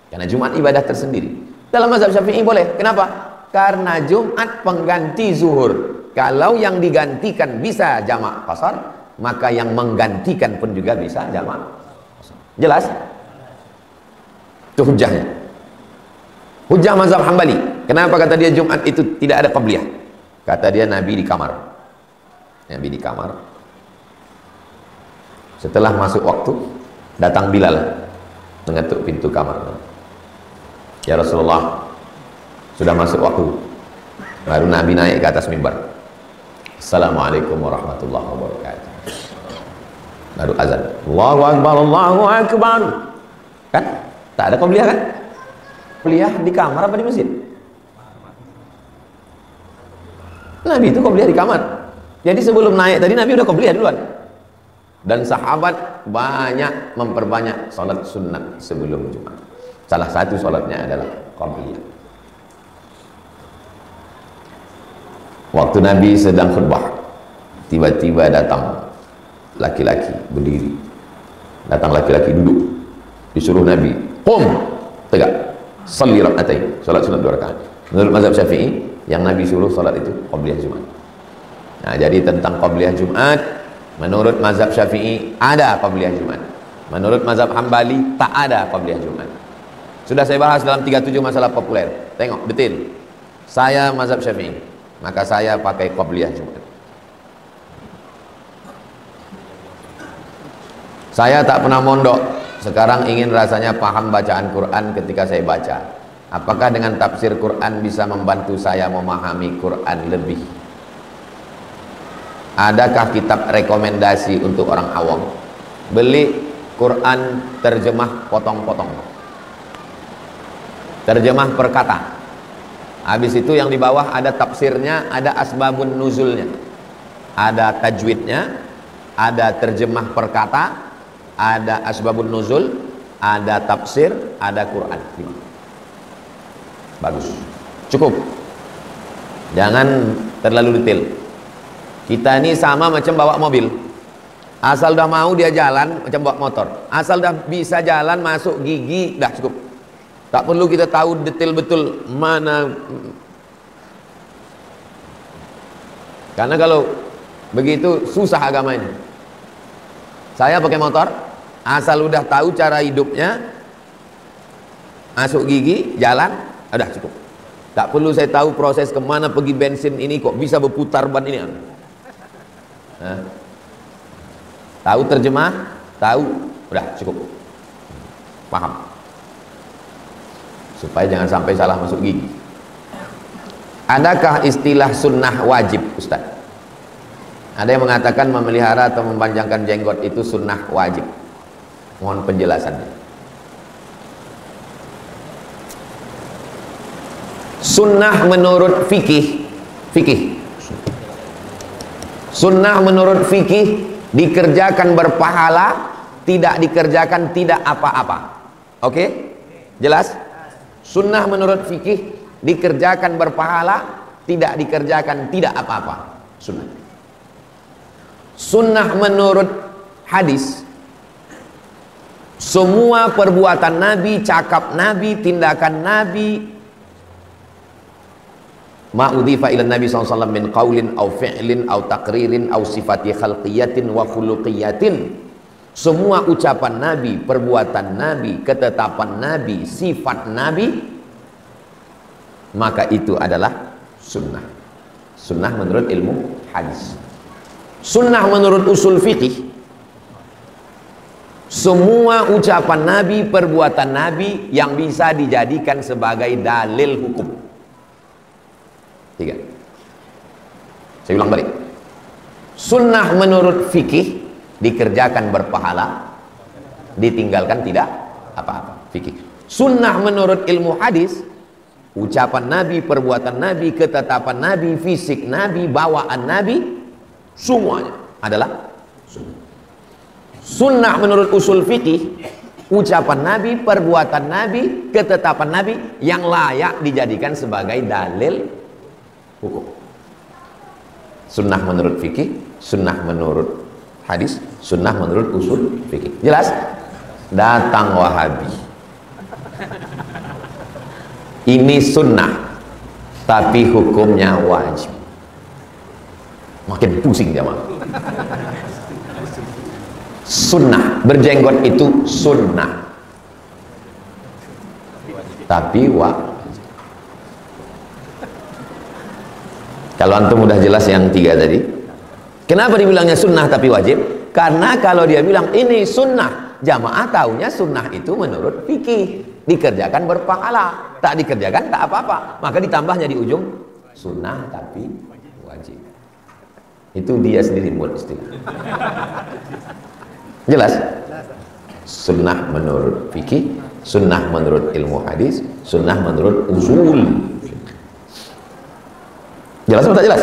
Karena Jumat ibadah tersendiri. Dalam mazhab Syafi'i boleh. Kenapa? Karena Jumat pengganti zuhur. Kalau yang digantikan bisa jamak qasar, maka yang menggantikan pun juga bisa jamak qasar. Jelas? Itu hujahnya. Hujah mazhab Hambali. Kenapa kata dia Jumat itu tidak ada qabliyah? Kata dia Nabi di kamar. Nabi di kamar. Setelah masuk waktu, datang Bilal mengetuk pintu kamar. Ya Rasulullah, sudah masuk waktu. Baru Nabi naik ke atas mimbar. Assalamualaikum warahmatullahi wabarakatuh. Baru azan. Allahu Akbar, Allahu Akbar. Kan? Tak ada qobliyah kan? Qobliyah di kamar apa di masjid? Nabi itu qobliyah di kamar. Jadi sebelum naik tadi Nabi udah qobliyah duluan. Dan sahabat banyak memperbanyak salat sunat sebelum Jumat. Salah satu salatnya adalah qobliyah. Waktu Nabi sedang khutbah, tiba-tiba datang laki-laki berdiri. Datang laki-laki duduk. Disuruh Nabi, qum, tegak, salli rak'atain, salat sunat 2 rakaat. Menurut mazhab Syafi'i, yang Nabi suruh salat itu qobliyah Jumat. Nah, jadi tentang qobliyah Jumat, menurut mazhab Syafi'i ada qobliyah Jumat. Menurut mazhab Hambali tak ada qobliyah Jumat. Sudah saya bahas dalam 37 masalah populer. Tengok detail. Saya mazhab Syafi'i, maka saya pakai qobliyah Jumat. Saya tak pernah mondok, sekarang ingin rasanya paham bacaan Quran ketika saya baca. Apakah dengan tafsir Quran bisa membantu saya memahami Quran lebih? Adakah kitab rekomendasi untuk orang awam? Beli Quran terjemah potong-potong, terjemah per kata. Habis itu yang di bawah ada tafsirnya, ada asbabun nuzulnya, ada tajwidnya, ada terjemah per kata, ada asbabun nuzul, ada tafsir, ada Quran. Bagus, cukup, jangan terlalu detail. Kita ini sama macam bawa mobil, asal udah mau dia jalan macam bawa motor, asal udah bisa jalan masuk gigi dah cukup. Tak perlu kita tahu detail betul mana, karena kalau begitu susah agama ini. Saya pakai motor, asal udah tahu cara hidupnya, masuk gigi, jalan, udah cukup. Tak perlu saya tahu proses kemana pergi bensin ini, kok bisa berputar ban ini. Nah, tahu terjemah, tahu, udah cukup, paham, supaya jangan sampai salah masuk gigi. Adakah istilah sunnah wajib, Ustaz? Ada yang mengatakan memelihara atau memanjangkan jenggot itu sunnah wajib. Mohon penjelasannya. Sunnah menurut fikih, sunnah menurut fikih dikerjakan berpahala, tidak dikerjakan tidak apa-apa. Oke? Jelas? Sunnah menurut fikih dikerjakan berpahala, tidak dikerjakan tidak apa-apa. Sunnah. Sunnah menurut hadis, semua perbuatan Nabi, cakap Nabi, tindakan Nabi, ma'udhifa ila Nabi SAW min qawlin au fi'lin au taqririn au sifati khalqiyatin wa khuluqiyatin, semua ucapan Nabi, perbuatan Nabi, ketetapan Nabi, sifat Nabi, maka itu adalah sunnah. Sunnah menurut ilmu hadis. Sunnah menurut usul fikih, semua ucapan Nabi, perbuatan Nabi yang bisa dijadikan sebagai dalil hukum. 3. Saya ulang balik. Sunnah menurut fikih dikerjakan berpahala, ditinggalkan tidak apa-apa. Fikih. Sunnah menurut ilmu hadis, ucapan Nabi, perbuatan Nabi, ketetapan Nabi, fisik Nabi, bawaan Nabi, semuanya adalah sunnah. Sunnah menurut usul fikih, ucapan Nabi, perbuatan Nabi, ketetapan Nabi yang layak dijadikan sebagai dalil hukum. Sunnah menurut fikih, sunnah menurut hadis, sunnah menurut usul fikih. Jelas? Datang Wahabi, ini sunnah tapi hukumnya wajib. Makin pusing dia mah. Sunnah berjenggot itu sunnah tapi wajib. Kalau antum udah jelas yang 3 tadi, kenapa dibilangnya sunnah tapi wajib? Karena kalau dia bilang ini sunnah, jamaah taunya sunnah itu menurut fikih dikerjakan berpahala, tak dikerjakan tak apa-apa, maka ditambahnya di ujung sunnah tapi wajib. Itu dia sendiri buat istilah. Jelas? Sunnah menurut fikih, sunnah menurut ilmu hadis, sunnah menurut usul. Jelas atau tak jelas?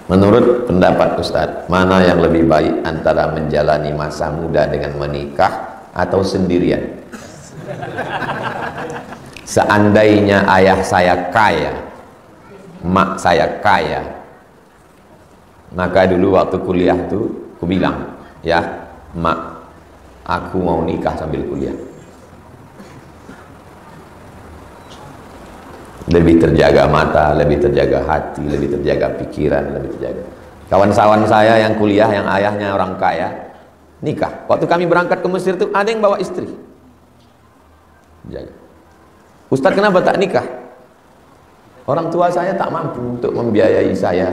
Menurut pendapat Ustadz, mana yang lebih baik antara menjalani masa muda dengan menikah atau sendirian? Seandainya ayah saya kaya, mak saya kaya, maka dulu waktu kuliah tuh aku bilang, ya mak, aku mau nikah sambil kuliah. Lebih terjaga mata, lebih terjaga hati, lebih terjaga pikiran, lebih terjaga. Kawan-kawan saya yang kuliah, yang ayahnya orang kaya, nikah. Waktu kami berangkat ke Mesir itu ada yang bawa istri. Jaga. Ustadz, kenapa tak nikah? Orang tua saya tak mampu untuk membiayai saya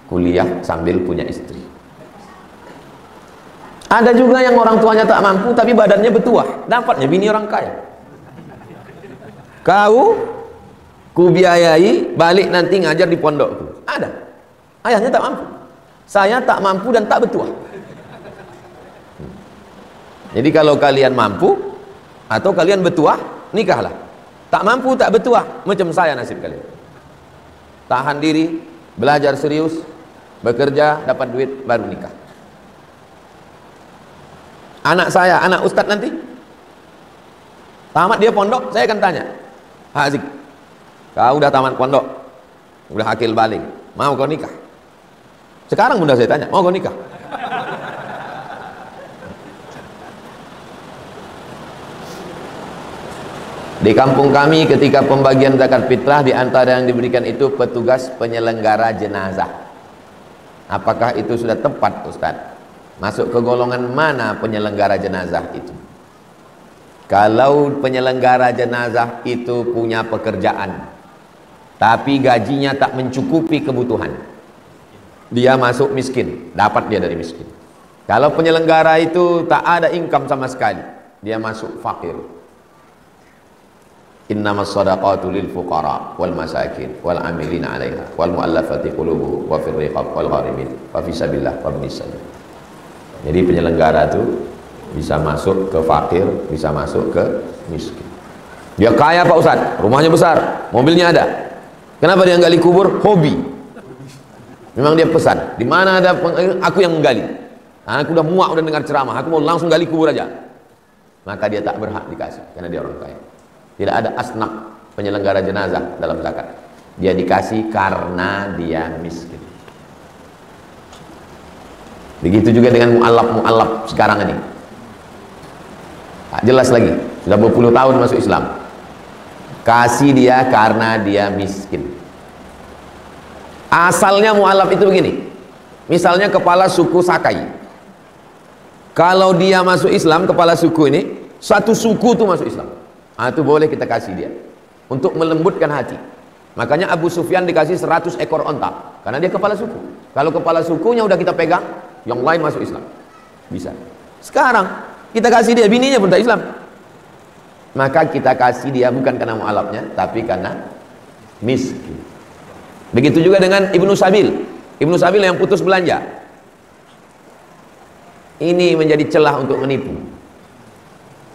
kuliah sambil punya istri. Ada juga yang orang tuanya tak mampu tapi badannya bertuah, dapatnya bini orang kaya. Kau ku biayai, balik nanti ngajar di pondokku. Ada. Ayahnya tak mampu. Saya tak mampu dan tak bertuah. Jadi kalau kalian mampu atau kalian bertuah, nikahlah. Tak mampu, tak bertuah, macam saya nasib kalian. Tahan diri, belajar serius, bekerja, dapat duit, baru nikah. Anak saya, anak ustadz nanti tamat dia pondok, saya akan tanya, Pak Azik, kau udah tamat pondok, udah akil balik, mau kau nikah? Sekarang bunda saya tanya, mau kau nikah? Di kampung kami ketika pembagian zakat fitrah, di antara yang diberikan itu petugas penyelenggara jenazah. Apakah itu sudah tepat, Ustadz? Masuk ke golongan mana penyelenggara jenazah itu? Kalau penyelenggara jenazah itu punya pekerjaan tapi gajinya tak mencukupi kebutuhan, dia masuk miskin, dapat dia dari miskin. Kalau penyelenggara itu tak ada income sama sekali, dia masuk fakir. Innamas shadaqatu lil fuqara wal masakin wal amilina 'alaiha wal mu'allafati qulubuhum wa fir riqab wal gharimin wa fi sabilillah wa ibnis sabil. Jadi penyelenggara itu bisa masuk ke fakir, bisa masuk ke miskin. Dia kaya Pak Ustadz, rumahnya besar, mobilnya ada. Kenapa dia gali kubur? Hobi. Memang dia pesan, di mana ada aku yang menggali. Aku udah muak udah dengar ceramah, aku mau langsung gali kubur aja. Maka dia tak berhak dikasih karena dia orang kaya. Tidak ada asnak penyelenggara jenazah dalam zakat. Dia dikasih karena dia miskin. Begitu juga dengan mu'allaf sekarang ini. Jelas lagi, sudah berpuluh tahun masuk Islam. Kasih dia karena dia miskin. Asalnya mu'allaf itu begini. Misalnya kepala suku Sakai. Kalau dia masuk Islam, kepala suku ini, satu suku itu masuk Islam. Itu boleh kita kasih dia untuk melembutkan hati. Makanya Abu Sufyan dikasih 100 ekor onta karena dia kepala suku. Kalau kepala sukunya udah kita pegang, yang lain masuk Islam bisa. Sekarang kita kasih dia, bininya pun tak Islam, maka kita kasih dia bukan karena mu'alafnya tapi karena miskin. Begitu juga dengan Ibnu Sabil. Ibnu Sabil yang putus belanja, ini menjadi celah untuk menipu.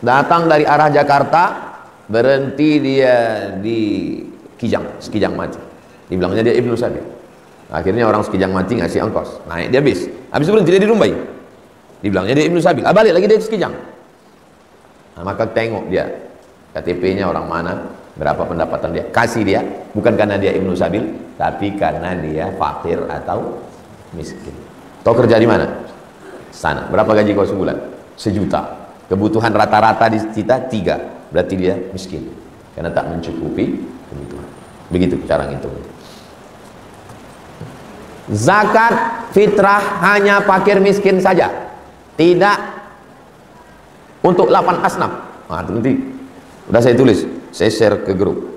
Datang dari arah Jakarta, berhenti dia di Sekijang Mati, dibilangnya dia Ibnu Sabil. Akhirnya orang Sekijang Mati ngasih ongkos, naik dia bis, habis itu berhenti dia di Rumbai, dibilangnya dia Ibnu Sabil. Balik lagi dia ke Sekijang. Maka tengok dia KTP-nya orang mana, berapa pendapatan dia, kasih dia, bukan karena dia Ibnu Sabil tapi karena dia fakir atau miskin. Kau kerja di mana? Sana. Berapa gaji kau sebulan? 1 juta. Kebutuhan rata-rata di kita 3, berarti dia miskin karena tak mencukupi kebutuhan. Begitu cara ngitung. Zakat fitrah hanya fakir miskin saja, tidak untuk 8 asnaf. Nanti udah saya tulis, saya share ke grup.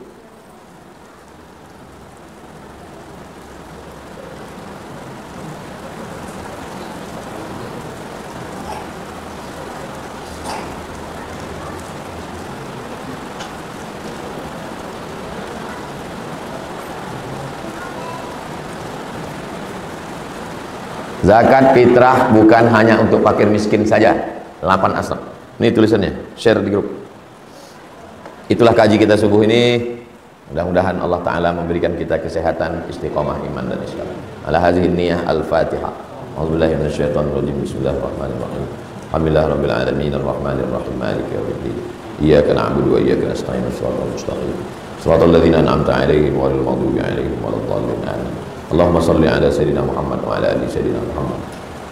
Zakat fitrah bukan hanya untuk fakir miskin saja, 8 asnaf. Ini tulisannya, share di grup. Itulah kaji kita subuh ini. Mudah-mudahan Allah Ta'ala memberikan kita kesehatan, istiqomah iman dan Islam. Ala hadhihi niyyah al-Fatihah. A'udzubillahi minasyaitonir rajim. Bismillahirrahmanirrahim. Alhamdulillahirabbil alamin arrahmanir rahim maliki yaumiddin. Iyyaka na'budu wa iyyaka nasta'in shiratal mustaqim. Shiratal ladzina an'amta 'alaihim ghairil maghdubi 'alaihim waladdallin. Amin. Allahumma shalli 'ala sayyidina Muhammad wa 'ala ali sayyidina Muhammad.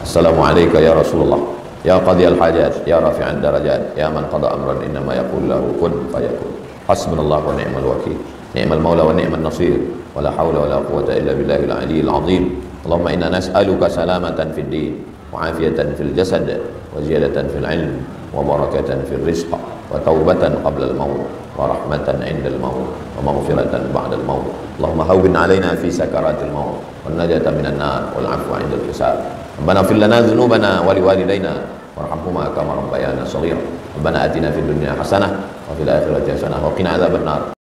Assalamu alayka ya Rasulullah. Ya qadiyal hajat, ya rafi'ad darajat, ya man qada amran innama yaqulu lahu kun fayakun. Hasbunallahu wa ni'mal wakeel. Ni'mal maula wa ni'mal nasir. Wa la haula wa la quwwata illa billahil aliyyil azim. Allahumma inna nas'aluka salamatan fid din wa afiyatan fil jasad wa ziyadatan fil ilm wa barakatan fil rizq wa taubatan qabla al maut wa rahmatan 'inda al maut wa maghfiratan ba'da al maut. Allahumma hawwin 'alaina fi sakaratil maut wan najata minan nar wal 'afwa 'inda al hisab. Rabbana ighfir lana dhunubana wa liwalidayna warhamhuma kama rabbayana shaghira. Rabbana atina fid dunya hasanah wa fil akhirati hasanah wa qina adzabannar.